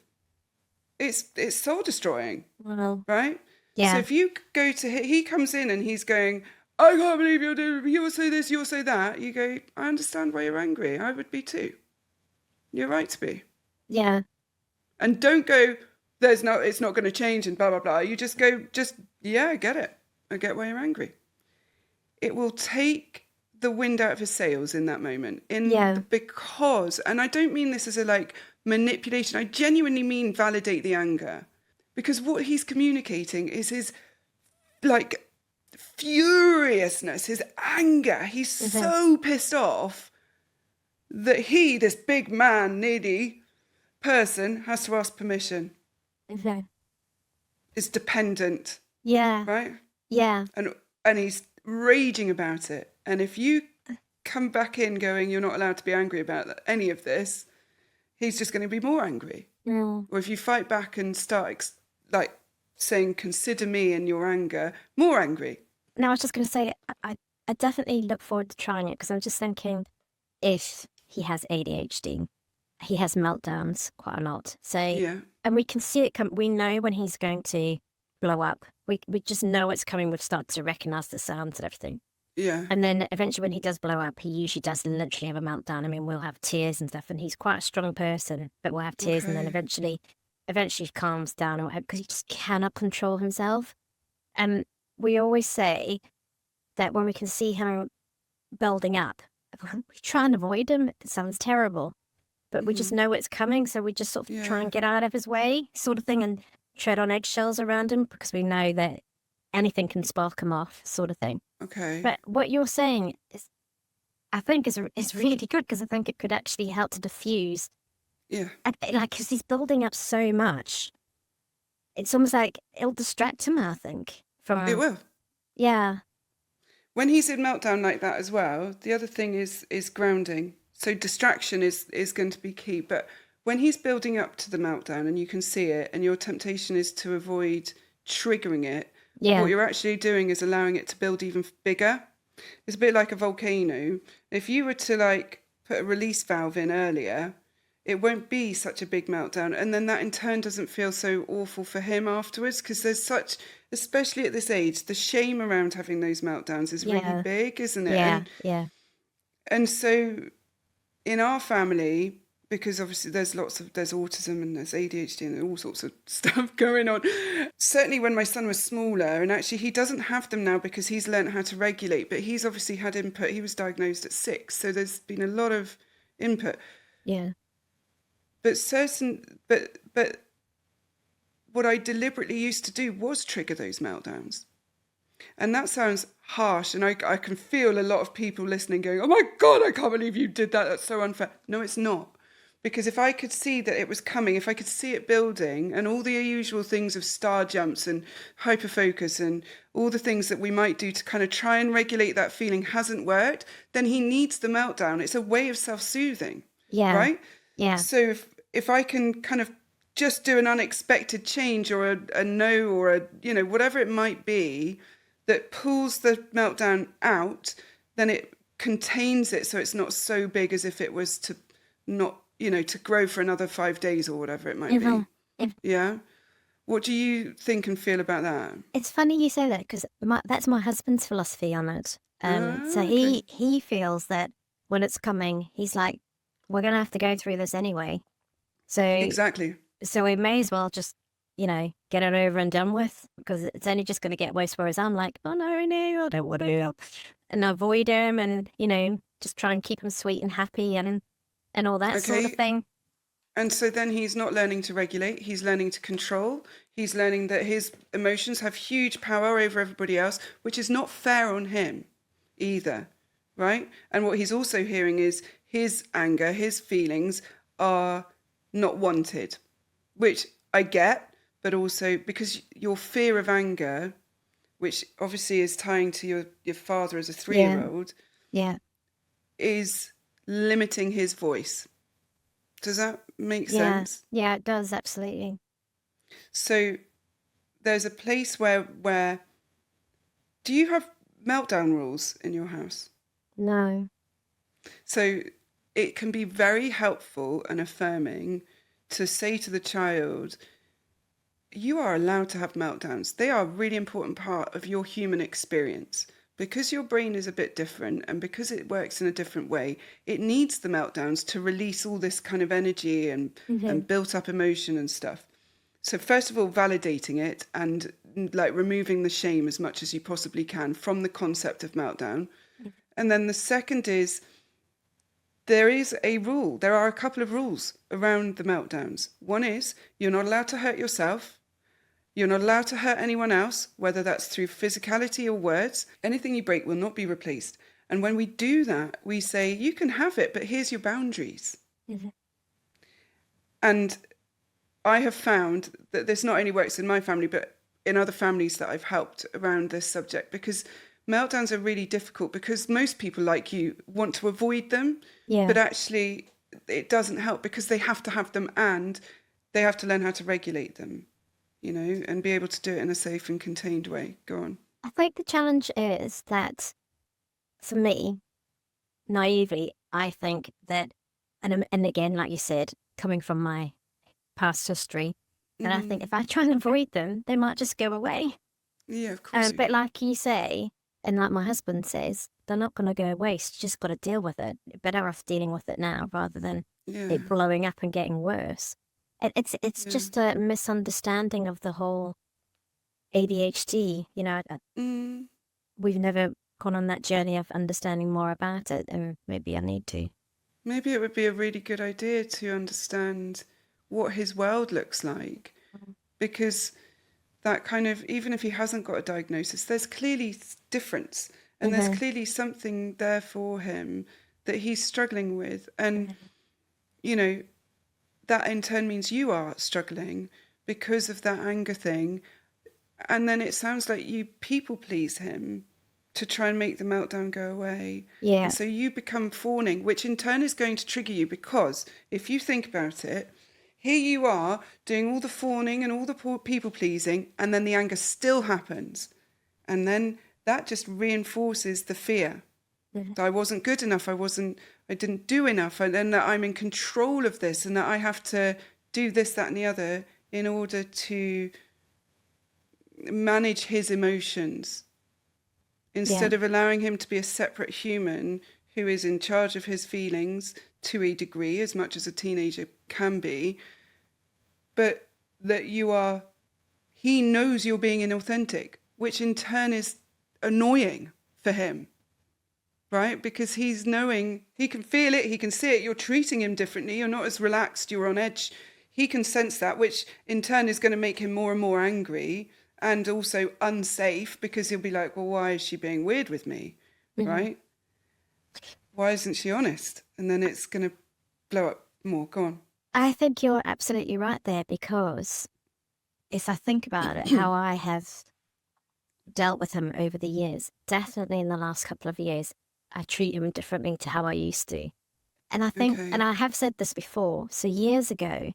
it's soul destroying, right? Yeah. So if you go to he comes in and he's going, I can't believe you'll say this, you'll say that. You go, I understand why you're angry. I would be too. You're right to be. Yeah. And don't go, it's not going to change and blah, blah, blah. You just go, I get it. I get why you're angry. It will take the wind out of his sails in that moment. Because, and I don't mean this as a manipulation. I genuinely mean validate the anger. Because what he's communicating is his furiousness, his anger. He's so pissed off that this big man, needy person, has to ask permission. Is dependent. Yeah. Right? Yeah. And he's raging about it. And if you come back in going, you're not allowed to be angry about any of this, he's just going to be more angry. Or if you fight back and start saying, consider me in your anger, more angry. Now, I was just going to say, I definitely look forward to trying it because I'm just thinking if he has ADHD, he has meltdowns quite a lot. So, and we can see it come. We know when he's going to blow up. We just know it's coming. We've started to recognize the sounds and everything. Yeah. And then eventually when he does blow up, he usually does literally have a meltdown. I mean, we'll have tears and stuff, and he's quite a strong person, but we'll have tears and then eventually he calms down because he just cannot control himself. And we always say that when we can see him building up, we try and avoid him. It sounds terrible, but we just know it's coming. So we just sort of try and get out of his way sort of thing and tread on eggshells around him because we know that anything can spark him off sort of thing. Okay. But what you're saying is, I think is really good because I think it could actually help to diffuse. Yeah. Because he's building up so much. It's almost like it'll distract him, I think. It will. Yeah. When he's in meltdown like that as well, the other thing is grounding. So distraction is going to be key. But when he's building up to the meltdown and you can see it and your temptation is to avoid triggering it, what you're actually doing is allowing it to build even bigger. It's a bit like a volcano. If you were to put a release valve in earlier, it won't be such a big meltdown. And then that in turn doesn't feel so awful for him afterwards because there's such, especially at this age, the shame around having those meltdowns is really big, isn't it? And so in our family, because obviously there's autism and there's ADHD and all sorts of stuff going on. Certainly when my son was smaller, and actually he doesn't have them now because he's learned how to regulate, but he's obviously had input. He was diagnosed at 6, so there's been a lot of input. Yeah. But what I deliberately used to do was trigger those meltdowns. And that sounds harsh, and I can feel a lot of people listening going, oh my God, I can't believe you did that. That's so unfair. No, it's not. Because if I could see that it was coming, if I could see it building and all the usual things of star jumps and hyperfocus and all the things that we might do to kind of try and regulate that feeling hasn't worked, then he needs the meltdown. It's a way of self-soothing. Yeah. Right? Yeah. So if I can kind of just do an unexpected change or a no or whatever it might be that pulls the meltdown out, then it contains it so it's not so big as if it was to not, to grow for another 5 days or whatever it might be. Yeah. What do you think and feel about that? It's funny you say that because that's my husband's philosophy on it. So he feels that when it's coming, he's like, we're going to have to go through this anyway. So exactly. So we may as well just, get it over and done with because it's only just going to get worse. Whereas I'm like, oh no, I don't want to, and avoid him and, just try and keep him sweet and happy and all that sort of thing. And so then he's not learning to regulate. He's learning to control. He's learning that his emotions have huge power over everybody else, which is not fair on him. either, right? And what he's also hearing is his anger, his feelings are not wanted, which I get, but also because your fear of anger, which obviously is tying to your father as a 3-year-old, Yeah. is limiting his voice. Does that make Yeah. sense? Yeah, it does, absolutely. So there's a place where do you have meltdown rules in your house? No. So it can be very helpful and affirming to say to the child, you are allowed to have meltdowns. They are a really important part of your human experience. Because your brain is a bit different and because it works in a different way, it needs the meltdowns to release all this kind of energy and built up emotion and stuff. So first of all, validating it and like removing the shame as much as you possibly can from the concept of meltdown. And then the second is there is a rule. There are a couple of rules around the meltdowns. One is you're not allowed to hurt yourself. You're not allowed to hurt anyone else, whether that's through physicality or words. Anything you break will not be replaced. And when we do that, we say, you can have it, but here's your boundaries. And I have found that this not only works in my family, but in other families that I've helped around this subject, because meltdowns are really difficult because most people like you want to avoid them, but actually it doesn't help because they have to have them and they have to learn how to regulate them, you know, and be able to do it in a safe and contained way. Go on. I think the challenge is that, for me, naively, I think that, and again, like you said, coming from my past history, and I think if I try and avoid them, they might just go away. Yeah, of course. But like you say, and like my husband says, they're not going to go away. So you just got to deal with it. You're better off dealing with it now rather than it blowing up and getting worse. It's just a misunderstanding of the whole ADHD. You know, we've never gone on that journey of understanding more about it, or maybe I need to. Maybe it would be a really good idea to understand what his world looks like, because that kind of, even if he hasn't got a diagnosis, there's clearly difference and there's clearly something there for him that he's struggling with. And, you know, that in turn means you are struggling because of that anger thing. And then it sounds like you people please him to try and make the meltdown go away. Yeah. And so you become fawning, which in turn is going to trigger you, because if you think about it, here you are doing all the fawning and all the people pleasing, and then the anger still happens. And then that just reinforces the fear that I wasn't good enough, I didn't do enough, and then that I'm in control of this and that I have to do this, that and the other in order to manage his emotions, instead of allowing him to be a separate human who is in charge of his feelings to a degree, as much as a teenager can be, but that he knows you're being inauthentic, which in turn is annoying for him, right? Because he's knowing, he can feel it, he can see it, you're treating him differently, you're not as relaxed, you're on edge. He can sense that, which in turn is going to make him more and more angry and also unsafe, because he'll be like, well, why is she being weird with me, right? Why isn't she honest? And then it's going to blow up more. Go on. I think you're absolutely right there, because if I think about it, how I have dealt with him over the years, definitely in the last couple of years, I treat him differently to how I used to. And I think, and I have said this before, so years ago,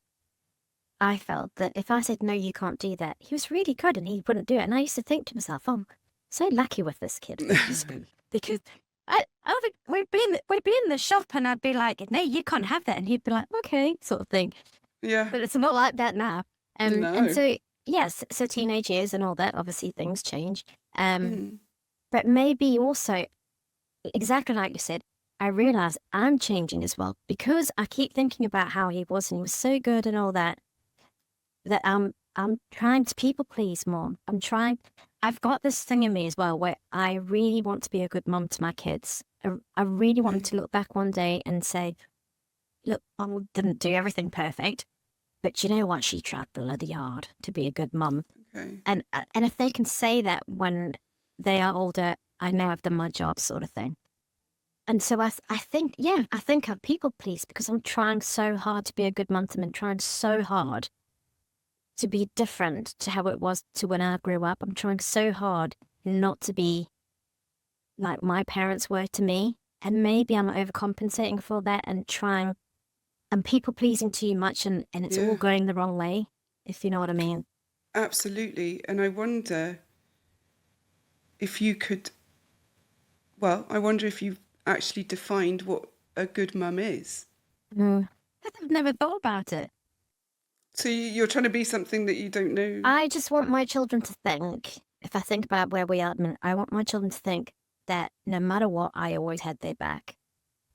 I felt that if I said, no, you can't do that, he was really good and he wouldn't do it. And I used to think to myself, oh, I'm so lucky with this kid. Because we'd be in the shop and I'd be like, no, you can't have that. And he'd be like, okay, sort of thing. Yeah. But it's not like that now. No. And so, yes, so teenage years and all that, obviously things change. But maybe also, exactly like you said, I realize I'm changing as well, because I keep thinking about how he was and he was so good and all that, that I'm trying to people please more. I've got this thing in me as well where I really want to be a good mum to my kids. I really want them to look back one day and say, look, Mum didn't do everything perfect, but you know what? She tried bloody hard to be a good mum. Okay. And if they can say that when they are older, I know I've done my job sort of thing. And so I think I people please because I'm trying so hard to be a good mum to them and trying so hard to be different to how it was to when I grew up. I'm trying so hard not to be like my parents were to me. And maybe I'm overcompensating for that and trying and people pleasing too much and it's all Yeah, going the wrong way, if you know what I mean. absolutely. And I wonder if you could, well, I wonder if you've actually defined what a good mum is. Mm. I've never thought about it. So you're trying to be something that you don't know. I just want my children to think, if I think about where we are, I want my children to think that no matter what, I always had their back.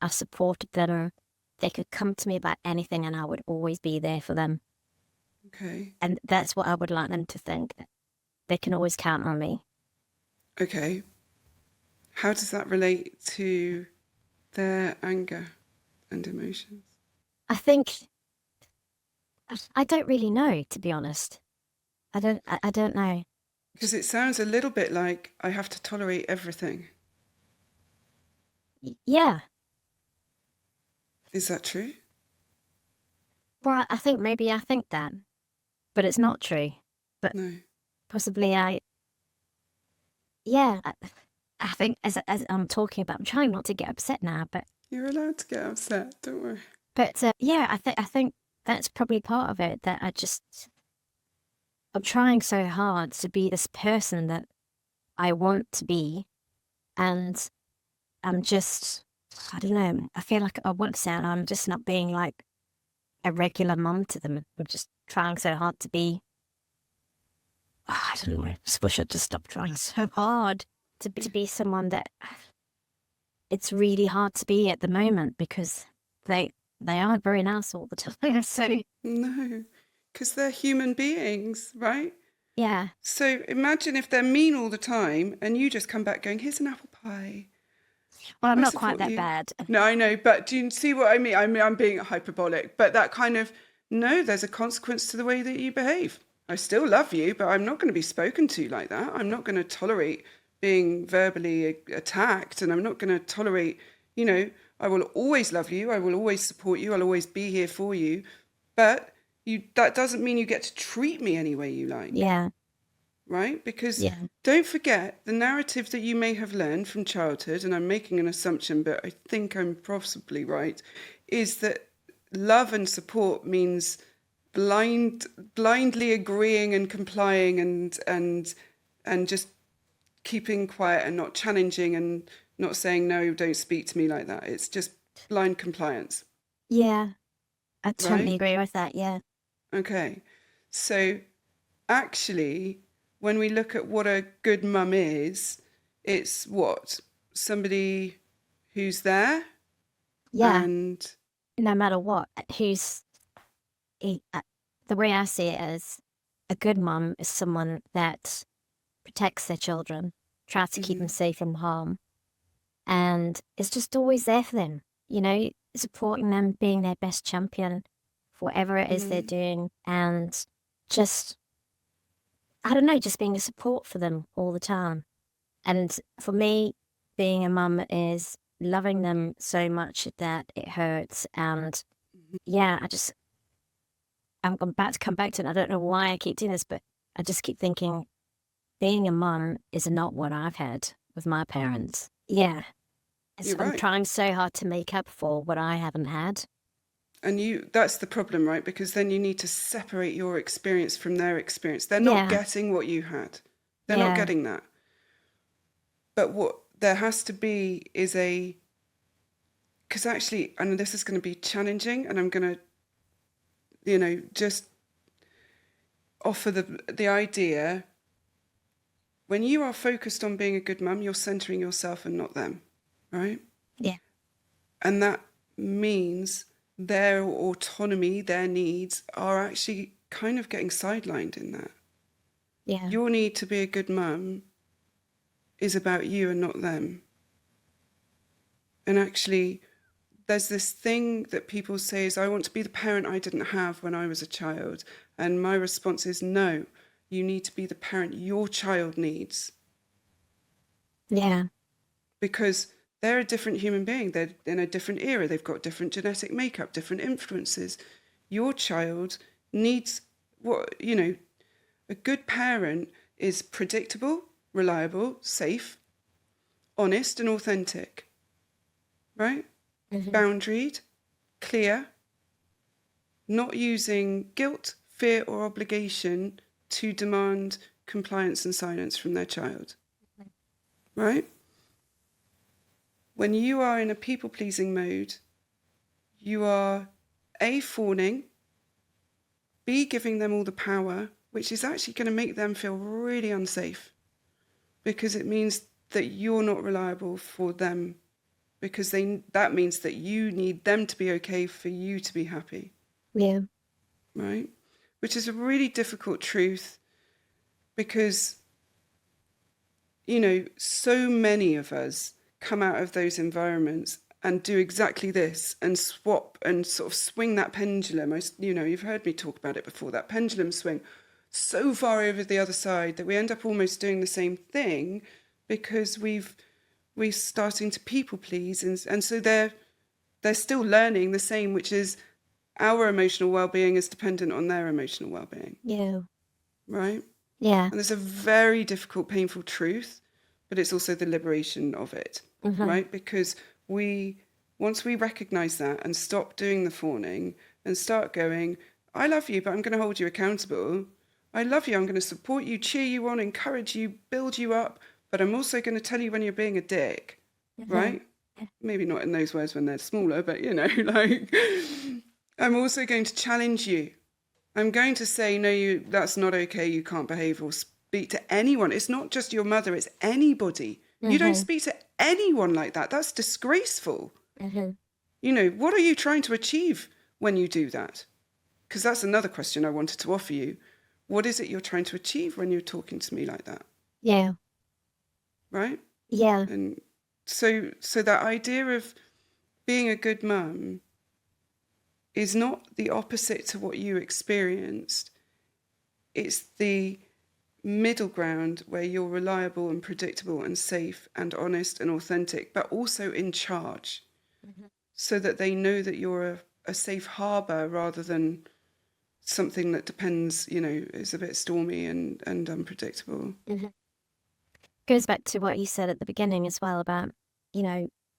I supported them. They could come to me about anything and I would always be there for them. Okay. And that's what I would like them to think. That they can always count on me. Okay. How does that relate to their anger and emotions? I think, I don't really know, to be honest. I don't know. Because it sounds a little bit like I have to tolerate everything. Yeah. Is that true? Well, I think maybe I think that, but it's not true. But No. possibly yeah, I think as I'm talking about, I'm trying not to get upset now, but You're allowed to get upset, don't worry. yeah, I think that's probably part of it. That I'm trying so hard to be this person that I want to be, and I'm just I don't know. I feel like I want to sound I'm just not being like a regular mum to them. I'm just trying so hard to be. I don't know. I just wish I'd just stop trying so hard to be someone that it's really hard to be at the moment because they aren't very nice all the time. So No, because they're human beings, right? yeah. So imagine if they're mean all the time and you just come back going, here's an apple pie. Well, I'm I not quite support that you. bad. No, I know, but do you see what I mean? I'm being hyperbolic, but that kind of, no, there's a consequence to the way that you behave. I still love you, but I'm not going to be spoken to like that. I'm not going to tolerate being verbally attacked, and I'm not going to tolerate, I will always love you. I will always support you. I'll always be here for you. But that doesn't mean you get to treat me any way you like. Yeah. Right? Because Yeah. don't forget the narrative that you may have learned from childhood, and I'm making an assumption, but I think I'm possibly right, is that love and support means blindly agreeing and complying and just keeping quiet and not challenging and not saying no, don't speak to me like that. It's just blind compliance. Yeah. I totally Right? agree with that. Yeah. Okay. So actually, when we look at what a good mum is, it's what? Somebody who's there Yeah. and No matter what, the way I see it is a good mum is someone that protects their children, tries to keep them safe from harm, and is just always there for them, supporting them, being their best champion for whatever it is they're doing, and just, I don't know, just being a support for them all the time. And for me, being a mum is loving them so much that it hurts. And yeah, I'm about to come back to it. I don't know why I keep doing this, but I just keep thinking being a mum is not what I've had with my parents. Yeah. you're I'm right. trying so hard to make up for what I haven't had. And that's the problem, right? Because then you need to separate your experience from their experience. They're not getting what you had. They're not getting that. But what there has to be is because actually, and this is going to be challenging, and I'm going to, just offer the idea, when you are focused on being a good mum, you're centering yourself and not them, right? Yeah. And that means their autonomy, their needs are actually kind of getting sidelined in that. Yeah. Your need to be a good mum is about you and not them. And actually, there's this thing that people say is, I want to be the parent I didn't have when I was a child. And my response is, no, you need to be the parent your child needs. Yeah. because they're a different human being. They're in a different era. They've got different genetic makeup, different influences. Your child needs a good parent is predictable, reliable, safe, honest and authentic, right? Boundaried, clear, not using guilt, fear or obligation to demand compliance and silence from their child, right? When you are in a people-pleasing mode, you are A, fawning, B, giving them all the power, which is actually going to make them feel really unsafe because it means that you're not reliable for them, because that means that you need them to be okay for you to be happy. Yeah. Right? Which is a really difficult truth because, so many of us come out of those environments and do exactly this and swap and sort of swing that pendulum. You've heard me talk about it before, that pendulum swing so far over the other side that we end up almost doing the same thing because we're starting to people please. And so they're still learning the same, which is our emotional well-being is dependent on their emotional well-being. Yeah. Right? Yeah. And it's a very difficult, painful truth, but it's also the liberation of it, right? Because once we recognize that and stop doing the fawning and start going, I love you, but I'm going to hold you accountable. I love you. I'm going to support you, cheer you on, encourage you, build you up. But I'm also going to tell you when you're being a dick, right? Maybe not in those words when they're smaller, but, I'm also going to challenge you. I'm going to say, no, that's not okay. You can't behave or speak to anyone. It's not just your mother. It's anybody. You don't speak to anyone like that. That's disgraceful. What are you trying to achieve when you do that? Because that's another question I wanted to offer you. What is it you're trying to achieve when you're talking to me like that? Yeah. Right? Yeah. And so that idea of being a good mum is not the opposite to what you experienced. It's the middle ground where you're reliable and predictable and safe and honest and authentic, but also in charge, so that they know that you're a safe harbour rather than something that depends, is a bit stormy and unpredictable. Goes back to what you said at the beginning as well about,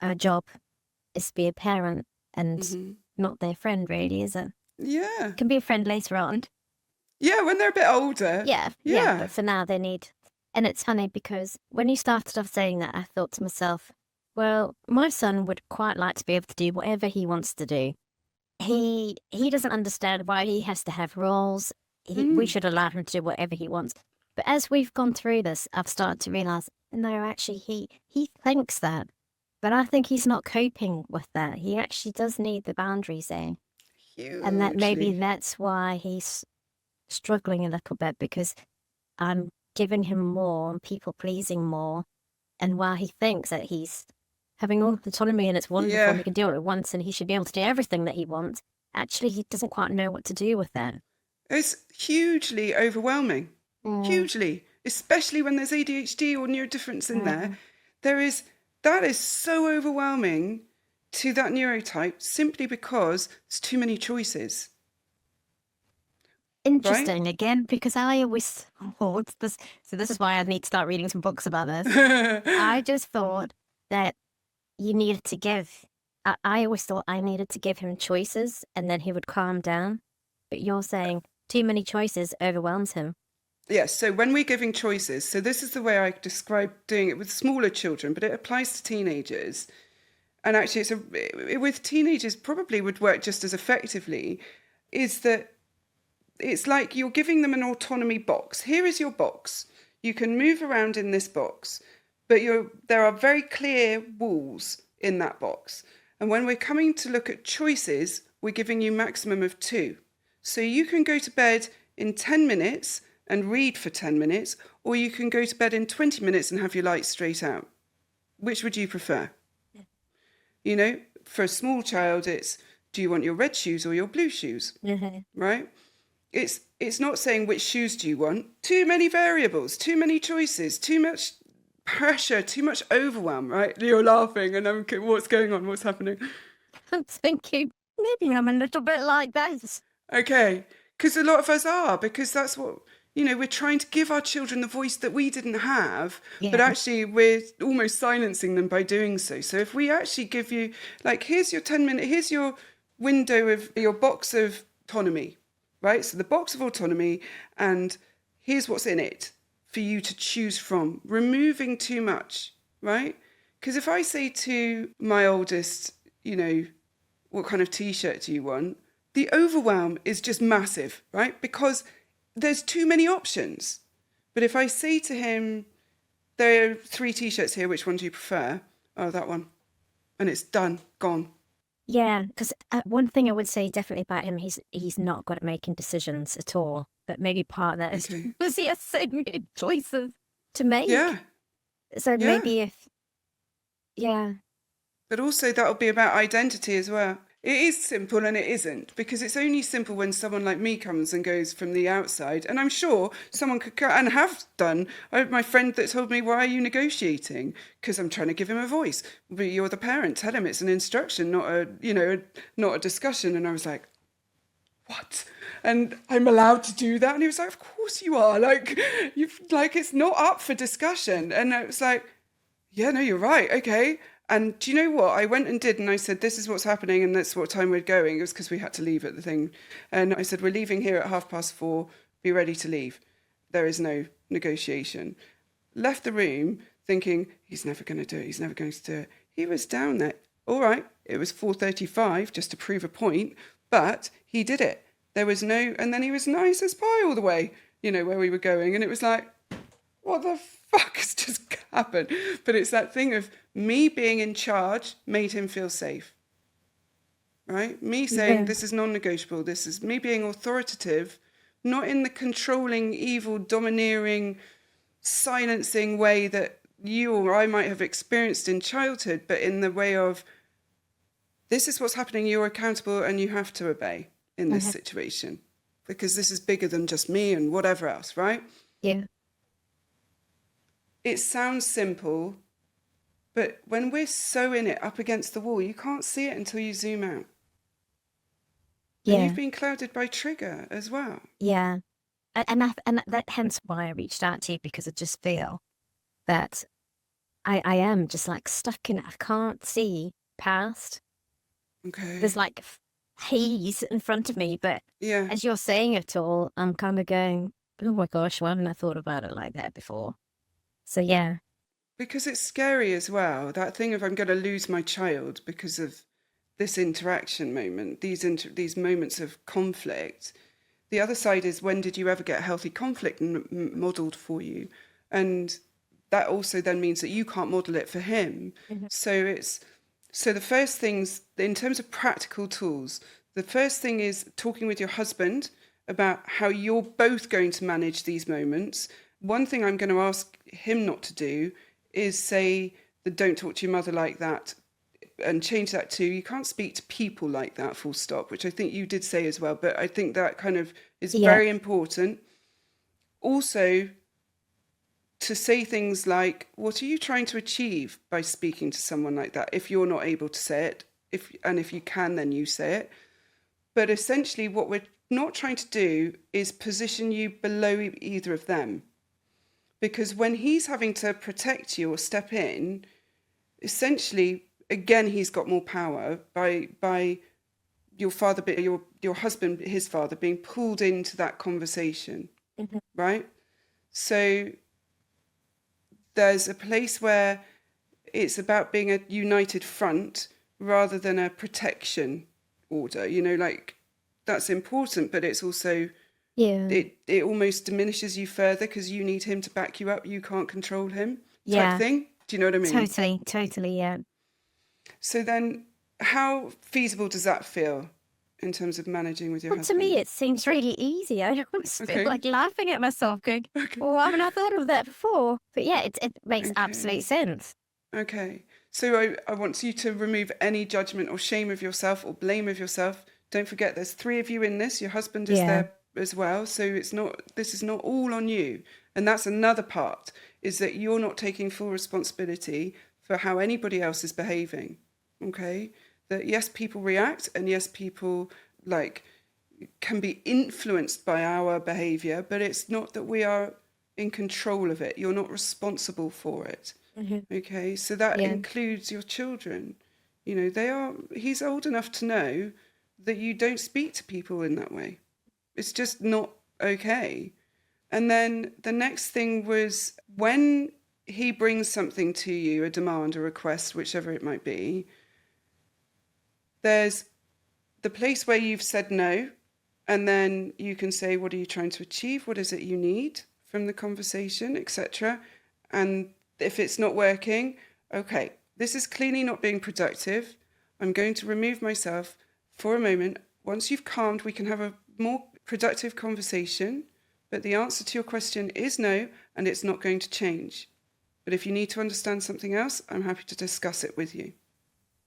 our job is to be a parent and not their friend, really, is it? Yeah. Can be a friend later on. Yeah, when they're a bit older. Yeah. But for now, they need. And it's funny because when you started off saying that, I thought to myself, well, my son would quite like to be able to do whatever he wants to do. He doesn't understand why he has to have roles. We should allow him to do whatever he wants. But as we've gone through this, I've started to realise, no, actually, he thinks that. But I think he's not coping with that. He actually does need the boundaries there. Hugely. And that maybe that's why he's struggling a little bit, because I'm giving him more and people pleasing more. And while he thinks that he's having all the autonomy and it's wonderful and he can do it at once and he should be able to do everything that he wants, actually he doesn't quite know what to do with that. It's hugely overwhelming. Hugely. Especially when there's ADHD or neurodifference in there. That is so overwhelming to that neurotype simply because there's too many choices. Interesting, right? Again, because I always thought this. So this is why I need to start reading some books about this. I just thought that you needed to give. I always thought I needed to give him choices and then he would calm down. But you're saying too many choices overwhelms him. Yes, so when we're giving choices, so this is the way I describe doing it with smaller children, but it applies to teenagers. And actually, with teenagers probably would work just as effectively, is that it's like you're giving them an autonomy box. Here is your box. You can move around in this box, but there are very clear walls in that box. And when we're coming to look at choices, we're giving you maximum of 2. So you can go to bed in 10 minutes and read for 10 minutes, or you can go to bed in 20 minutes and have your lights straight out. Which would you prefer? For a small child, it's, do you want your red shoes or your blue shoes? Right? It's not saying which shoes do you want. Too many variables, too many choices, too much pressure, too much overwhelm, right? You're laughing and I'm, what's going on? What's happening? I'm thinking, maybe I'm a little bit like this. Okay. Because a lot of us are, because that's what, we're trying to give our children the voice that we didn't have, but Yeah. actually we're almost silencing them by doing so. So if we actually give you, like, here's your 10-minute, here's your window of your box of autonomy, right? So the box of autonomy, and here's what's in it for you to choose from, removing too much, right? Because if I say to my oldest, what kind of t-shirt do you want? The overwhelm is just massive, right? Because there's too many options. But if I say to him, there are 3 t-shirts here, which one do you prefer? Oh, that one. And it's done, gone. Yeah, because one thing I would say definitely about him, he's not good at making decisions at all. But maybe part of that is Okay. because he has so many choices to make. Yeah. So Yeah. maybe yeah. But also that'll be about identity as well. It is simple and it isn't, because it's only simple when someone like me comes and goes from the outside. And I'm sure someone could and have done. I have my friend that told me, why are you negotiating? Because I'm trying to give him a voice. But you're the parent. Tell him it's an instruction, not not a discussion. And I was like, what? And I'm allowed to do that? And he was like, of course you are. It's not up for discussion. And I was like, yeah, no, you're right. Okay. And do you know what? I went and did, and I said, this is what's happening, and that's what time we're going. It was because we had to leave at the thing. And I said, we're leaving here at 4:30. Be ready to leave. There is no negotiation. Left the room thinking, he's never going to do it. He's never going to do it. He was down there. All right. It was 4:35 just to prove a point, but he did it. There was no, and then he was nice as pie all the way, where we were going. And it was like, what the fuck has just happened? But it's that thing of me being in charge made him feel safe, right? Me saying, this is non-negotiable. This is me being authoritative, not in the controlling, evil, domineering, silencing way that you or I might have experienced in childhood, but in the way of, this is what's happening. You're accountable and you have to obey in this situation, because this is bigger than just me and whatever else, right? Yeah. It sounds simple, but when we're so in it, up against the wall, you can't see it until you zoom out. Yeah. And you've been clouded by trigger as well. Yeah. And that hence why I reached out to you, because I just feel that I am just like stuck in it. I can't see past. Okay. There's like haze in front of me, but Yeah. as you're saying it all, I'm kind of going, oh my gosh, why haven't I thought about it like that before? So yeah. Because it's scary as well. That thing of, I'm going to lose my child because of this interaction moment, these moments of conflict. The other side is, when did you ever get healthy conflict modeled for you? And that also then means that you can't model it for him. Mm-hmm. So the first things, in terms of practical tools, the first thing is talking with your husband about how you're both going to manage these moments. One thing I'm going to ask him not to do is say that don't talk to your mother like that, and change that to, you can't speak to people like that, full stop, which I think you did say as well. But I think that kind of is very important. Also, to say things like, what are you trying to achieve by speaking to someone like that? If you're not able to say it, if you can, then you say it. But essentially what we're not trying to do is position you below either of them. Because when he's having to protect you or step in, essentially, again, he's got more power by your father, your husband, his father, being pulled into that conversation, right? So there's a place where it's about being a united front rather than a protection order. That's important, but it's also... It almost diminishes you further because you need him to back you up. You can't control him, type thing. Do you know what I mean? Totally, yeah. So then, how feasible does that feel in terms of managing with your husband? To me, it seems really easy. I almost feel like laughing at myself, going, well, why haven't I thought of that before? But yeah, it makes absolute sense. Okay. So I want you to remove any judgment or shame of yourself or blame of yourself. Don't forget, there's 3 of you in this. Your husband is there as well. So this is not all on you. And that's another part, is that you're not taking full responsibility for how anybody else is behaving. Okay? That yes, people react, and yes, people can be influenced by our behavior, but it's not that we are in control of it. You're not responsible for it. Okay? So that includes your children. He's old enough to know that you don't speak to people in that way. It's just not okay. And then the next thing was, when he brings something to you, a demand, a request, whichever it might be, there's the place where you've said no, and then you can say, what are you trying to achieve? What is it you need from the conversation, etc. And if it's not working, okay, this is clearly not being productive. I'm going to remove myself for a moment. Once you've calmed, we can have a more productive conversation. But the answer to your question is no, and it's not going to change. But if you need to understand something else, I'm happy to discuss it with you,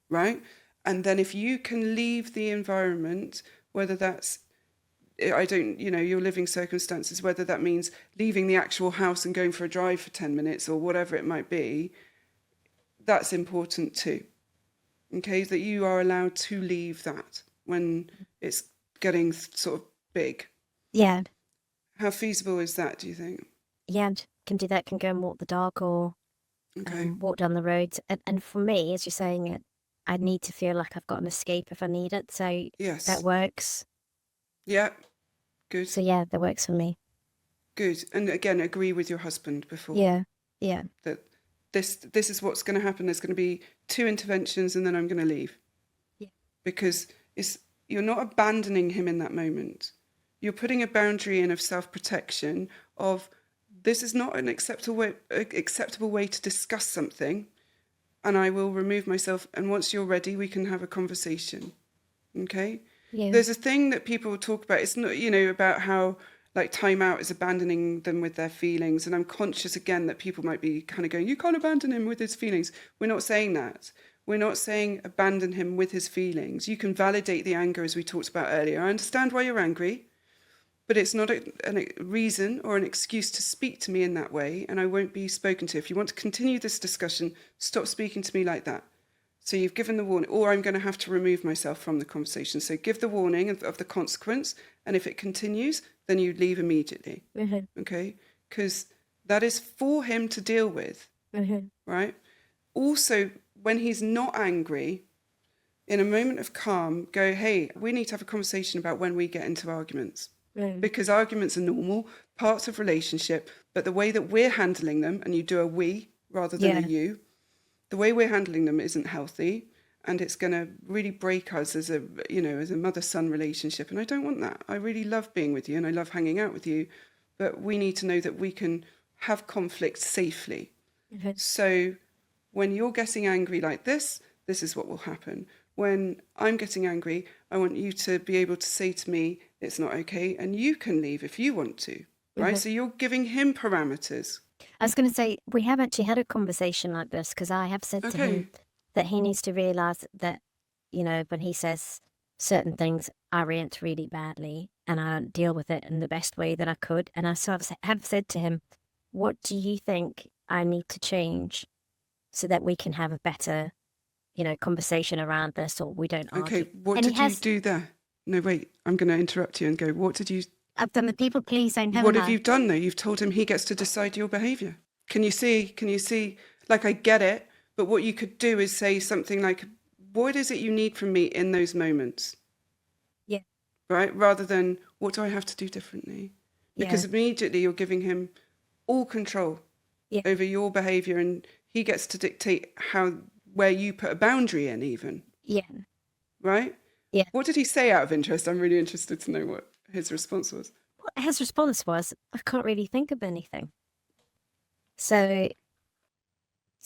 right? And then if you can leave the environment, whether that's, your living circumstances, whether that means leaving the actual house and going for a drive for 10 minutes or whatever it might be, that's important too. Okay, that you are allowed to leave that when it's getting sort of big. Yeah. How feasible is that, do you think? Yeah, can do that, can go and walk the dog or walk down the road. And for me, as you're saying it, I need to feel like I've got an escape if I need it. So yes, that works. Yeah, good. So yeah, that works for me. Good. And again, agree with your husband before. Yeah. That this is what's going to happen. There's going to be 2 interventions and then I'm going to leave. Yeah. Because you're not abandoning him in that moment. You're putting a boundary in of self-protection of, this is not an acceptable way to discuss something, and I will remove myself, and once you're ready, we can have a conversation. Okay? Yeah. There's a thing that people talk about, it's not, about how time out is abandoning them with their feelings, and I'm conscious again that people might be kind of going, you can't abandon him with his feelings. We're not saying that. We're not saying abandon him with his feelings. You can validate the anger, as we talked about earlier. I understand why you're angry, but it's not a reason or an excuse to speak to me in that way, and I won't be spoken to. If you want to continue this discussion, stop speaking to me like that. So you've given the warning, or I'm going to have to remove myself from the conversation. So give the warning of the consequence, and if it continues, then you leave immediately. Okay? Because that is for him to deal with, right? Also, when he's not angry, in a moment of calm, go, hey, we need to have a conversation about when we get into arguments. Because arguments are normal, parts of relationship, but the way that we're handling them, and you do a we rather than a you, the way we're handling them isn't healthy, and it's going to really break us as a mother-son relationship. And I don't want that. I really love being with you and I love hanging out with you, but we need to know that we can have conflict safely. So when you're getting angry like this is what will happen. When I'm getting angry, I want you to be able to say to me, it's not okay, and you can leave if you want to, right? So you're giving him parameters. I was going to say, we have actually had a conversation like this, because I have said to him that he needs to realise that, when he says certain things, I react really badly and I don't deal with it in the best way that I could. And I sort of have said to him, what do you think I need to change so that we can have a better, conversation around this, or we don't argue? Okay, what did you do there? No, wait, I'm going to interrupt you and go, what did you... I've done the people pleasing. What have you done though? You've told him he gets to decide your behaviour. Can you see, I get it, but what you could do is say something like, what is it you need from me in those moments? Yeah. Right? Rather than, what do I have to do differently? Because immediately you're giving him all control over your behaviour, and he gets to dictate where you put a boundary in even. Yeah. Right? Yeah. What did he say out of interest? I'm really interested to know what his response was. Well, his response was, I can't really think of anything. So it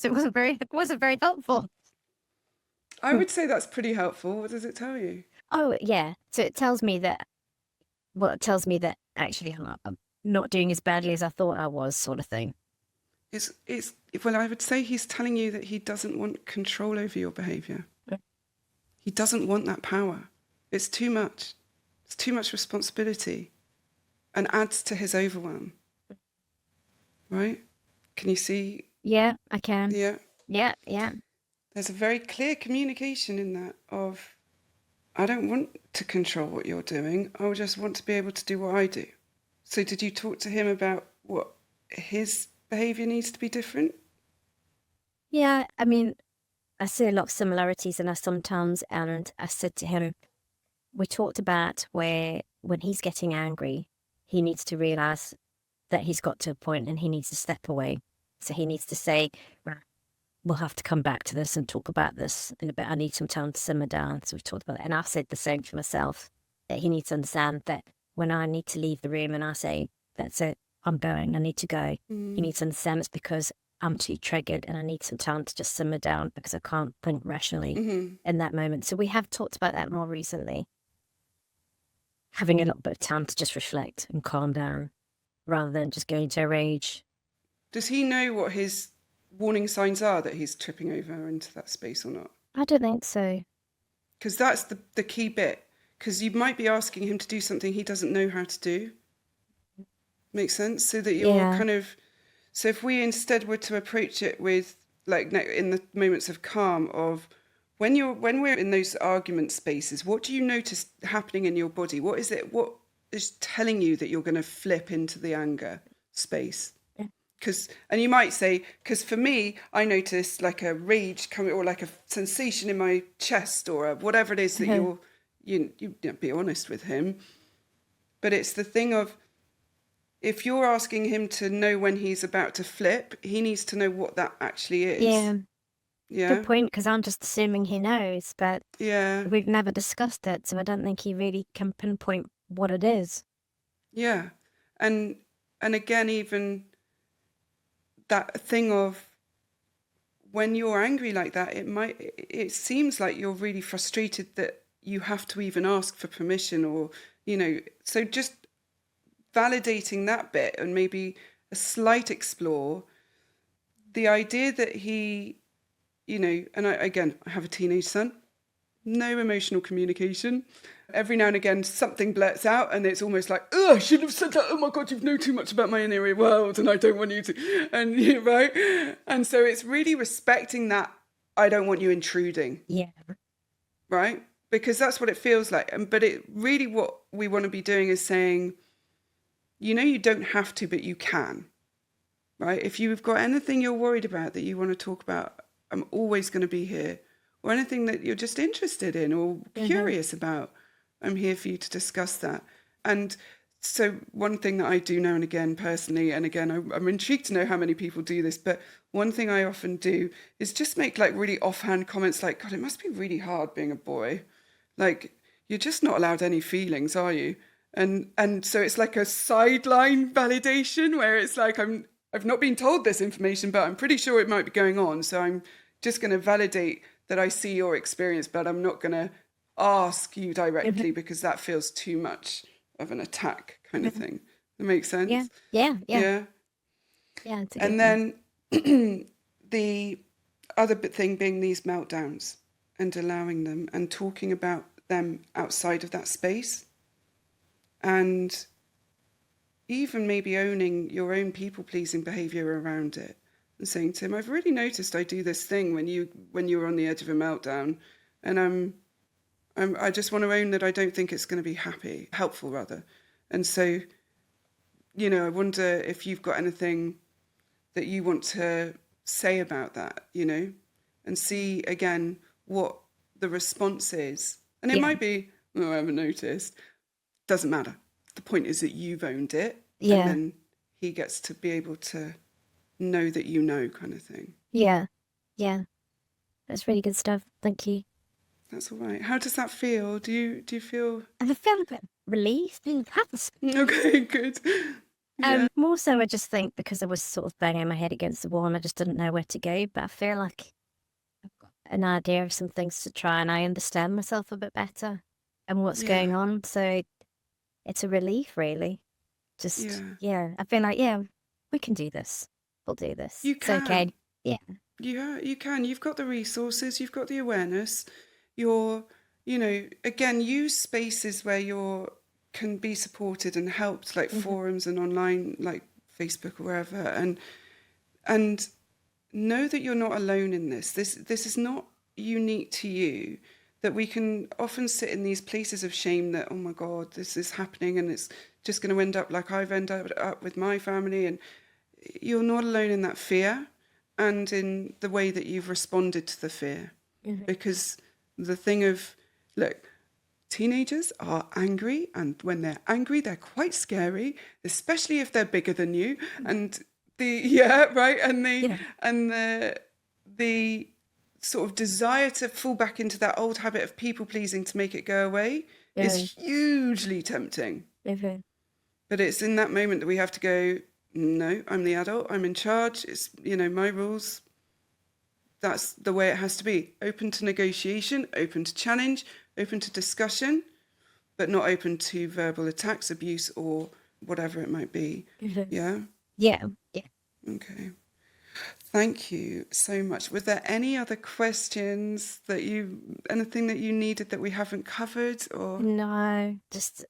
wasn't very helpful. I would say that's pretty helpful. What does it tell you? Oh, yeah. So it tells me that actually I'm not doing as badly as I thought I was, sort of thing. Well, I would say he's telling you that he doesn't want control over your behaviour. Yeah. He doesn't want that power. It's too much. It's too much responsibility and adds to his overwhelm. Right? Can you see? Yeah, I can. Yeah. Yeah, yeah. There's a very clear communication in that of, I don't want to control what you're doing. I just want to be able to do what I do. So did you talk to him about what his behaviour needs to be different? Yeah, I mean, I see a lot of similarities in us sometimes, and I said to him, we talked about where when he's getting angry, he needs to realise that he's got to a point and he needs to step away. So he needs to say, "Right, we'll have to come back to this and talk about this in a bit. I need some time to simmer down." So we've talked about it. And I've said the same for myself, that he needs to understand that when I need to leave the room and I say, "That's it, I'm going, I need to go," he needs to understand it's because I'm too triggered and I need some time to just simmer down because I can't think rationally in that moment. So we have talked about that more recently. Having a little bit of time to just reflect and calm down rather than just going into a rage. Does he know what his warning signs are that he's tripping over into that space or not? I don't think so. Because that's the key bit. Because you might be asking him to do something he doesn't know how to do. Makes sense? So that you're Yeah. kind of... So if we instead were to approach it with, like, in the moments of calm of... When we're in those argument spaces, what do you notice happening in your body? What is telling you that you're going to flip into the anger space? And you might say, because for me, I notice like a rage coming or like a sensation in my chest or whatever it is that you be honest with him. But it's the thing of, if you're asking him to know when he's about to flip, he needs to know what that actually is. Yeah. Yeah. Good point, because I'm just assuming he knows, but Yeah. we've never discussed it, so I don't think he really can pinpoint what it is. Yeah. And again, even that thing of when you're angry like that, it seems like you're really frustrated that you have to even ask for permission or, so just validating that bit and maybe a slight explore the idea that he, and I have a teenage son, no emotional communication. Every now and again, something blurts out and it's almost like, oh, I shouldn't have said that. Oh my God, you've known too much about my inner world and I don't want you to. And right. And so it's really respecting that. I don't want you intruding. Yeah. Right. Because that's what it feels like. But it really, what we want to be doing is saying, you don't have to, but you can. Right. If you've got anything you're worried about that you want to talk about, I'm always going to be here. Or anything that you're just interested in or curious about, I'm here for you to discuss that. And so one thing that I do now and again personally, and again, I'm intrigued to know how many people do this, but one thing I often do is just make like really offhand comments like, God, it must be really hard being a boy. Like, you're just not allowed any feelings, are you? And so it's like a sideline validation where it's like, I've not been told this information, but I'm pretty sure it might be going on. So I'm just going to validate that I see your experience, but I'm not going to ask you directly because that feels too much of an attack kind of thing. That makes sense? Yeah. Yeah. It's a good And then the other thing being these meltdowns and allowing them and talking about them outside of that space. And even maybe owning your own people-pleasing behaviour around it. And saying to him, I've really noticed I do this thing when you're on the edge of a meltdown, and I just want to own that I don't think it's going to be helpful rather. And so, I wonder if you've got anything that you want to say about that, and see again what the response is. And it might be, oh, I haven't noticed. Doesn't matter. The point is that you've owned it, and then he gets to be able to know that kind of thing. Yeah. That's really good stuff. Thank you. That's all right. How does that feel? Do you feel? I feel a bit relieved and happy. Okay, good. Yeah. More so, I just think because I was sort of banging my head against the wall and I just didn't know where to go. But I feel like I've got an idea of some things to try, and I understand myself a bit better and what's going on. So it's a relief, really. Just I feel like we can do this. We'll do this. You can. It's okay. Yeah. Yeah, you can. You've got the resources. You've got the awareness. You're, again, use spaces where you can be supported and helped, like forums and online, like Facebook or wherever. And And know that you're not alone in this. This is not unique to you, that we can often sit in these places of shame that, oh my God, this is happening and it's just going to end up like I've ended up with my family. And you're not alone in that fear and in the way that you've responded to the fear. Because the thing of, look, teenagers are angry, and when they're angry, they're quite scary, especially if they're bigger than you. And the sort of desire to fall back into that old habit of people pleasing to make it go away is hugely tempting. But it's in that moment that we have to go, no, I'm the adult, I'm in charge, it's, my rules. That's the way it has to be. Open to negotiation, open to challenge, open to discussion, but not open to verbal attacks, abuse, or whatever it might be. Yeah? Yeah. Okay. Thank you so much. Was there any other questions anything that you needed that we haven't covered? Or No, just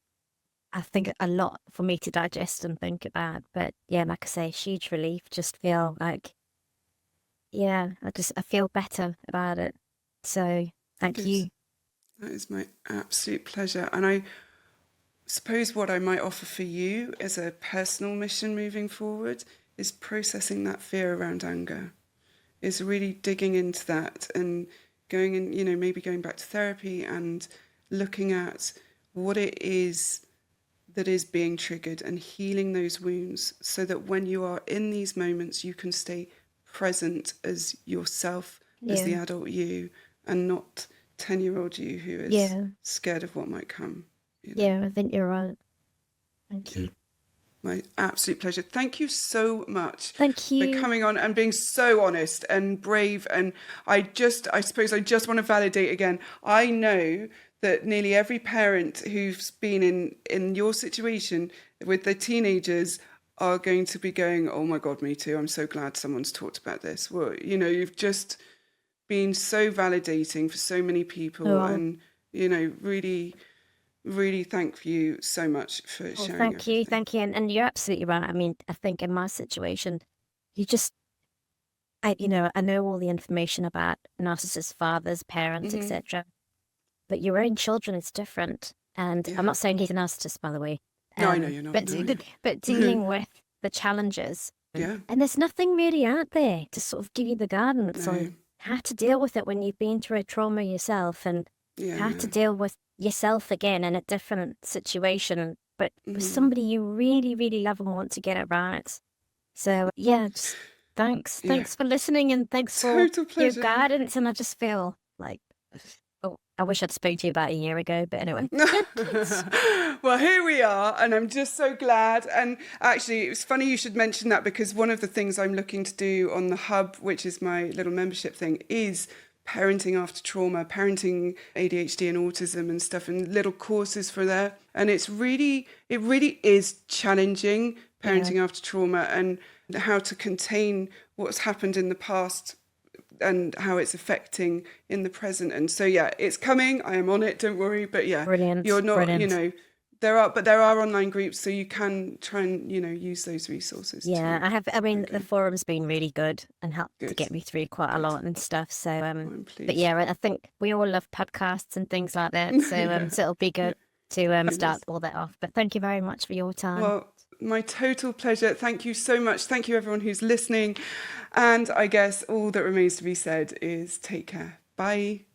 I think a lot for me to digest and think about. But yeah, like I say, huge relief. Just feel like, I feel better about it. So thank you. That is my absolute pleasure. And I suppose what I might offer for you as a personal mission moving forward is processing that fear around anger, is really digging into that and going in, maybe going back to therapy and looking at what it is that is being triggered and healing those wounds so that when you are in these moments, you can stay present as yourself, as the adult you, and not 10-year-old you who is scared of what might come. Yeah, I think you're right. Thank you. My absolute pleasure. Thank you so much. Thank you for coming on and being so honest and brave. And I suppose I just want to validate again. I know that nearly every parent who's been in your situation with their teenagers are going to be going, oh my God, me too. I'm so glad someone's talked about this. Well, you've just been so validating for so many people, and really, really thank you so much for sharing. Thank you, and you're absolutely right. I mean, I think in my situation, I know all the information about narcissist fathers, parents, etc. But your own children is different, and I'm not saying he's a narcissist, by the way. No, I know you're not. But dealing with the challenges, and there's nothing really out there to sort of give you the guidance on how to deal with it when you've been through a trauma yourself, and how to deal with yourself again in a different situation, but with somebody you really, really love and want to get it right. So just thanks for listening, and thanks for your guidance. And I just feel like, I wish I'd spoke to you about a year ago, but anyway. Well, here we are, and I'm just so glad. And actually, it was funny you should mention that, because one of the things I'm looking to do on the Hub, which is my little membership thing, is parenting after trauma, parenting ADHD and autism and stuff, and little courses for there. And it really is challenging, parenting after trauma, and how to contain what's happened in the past and how it's affecting in the present. And so it's coming. I am on it, don't worry. But Brilliant. You're not Brilliant. there are online groups, so you can try and use those resources the forum's been really good and helped to get me through quite a lot and stuff. So but I think we all love podcasts and things like that, so so it'll be good to start all that off. But thank you very much for your time. Well, my total pleasure. Thank you so much. Thank you, everyone who's listening. And I guess all that remains to be said is take care. Bye.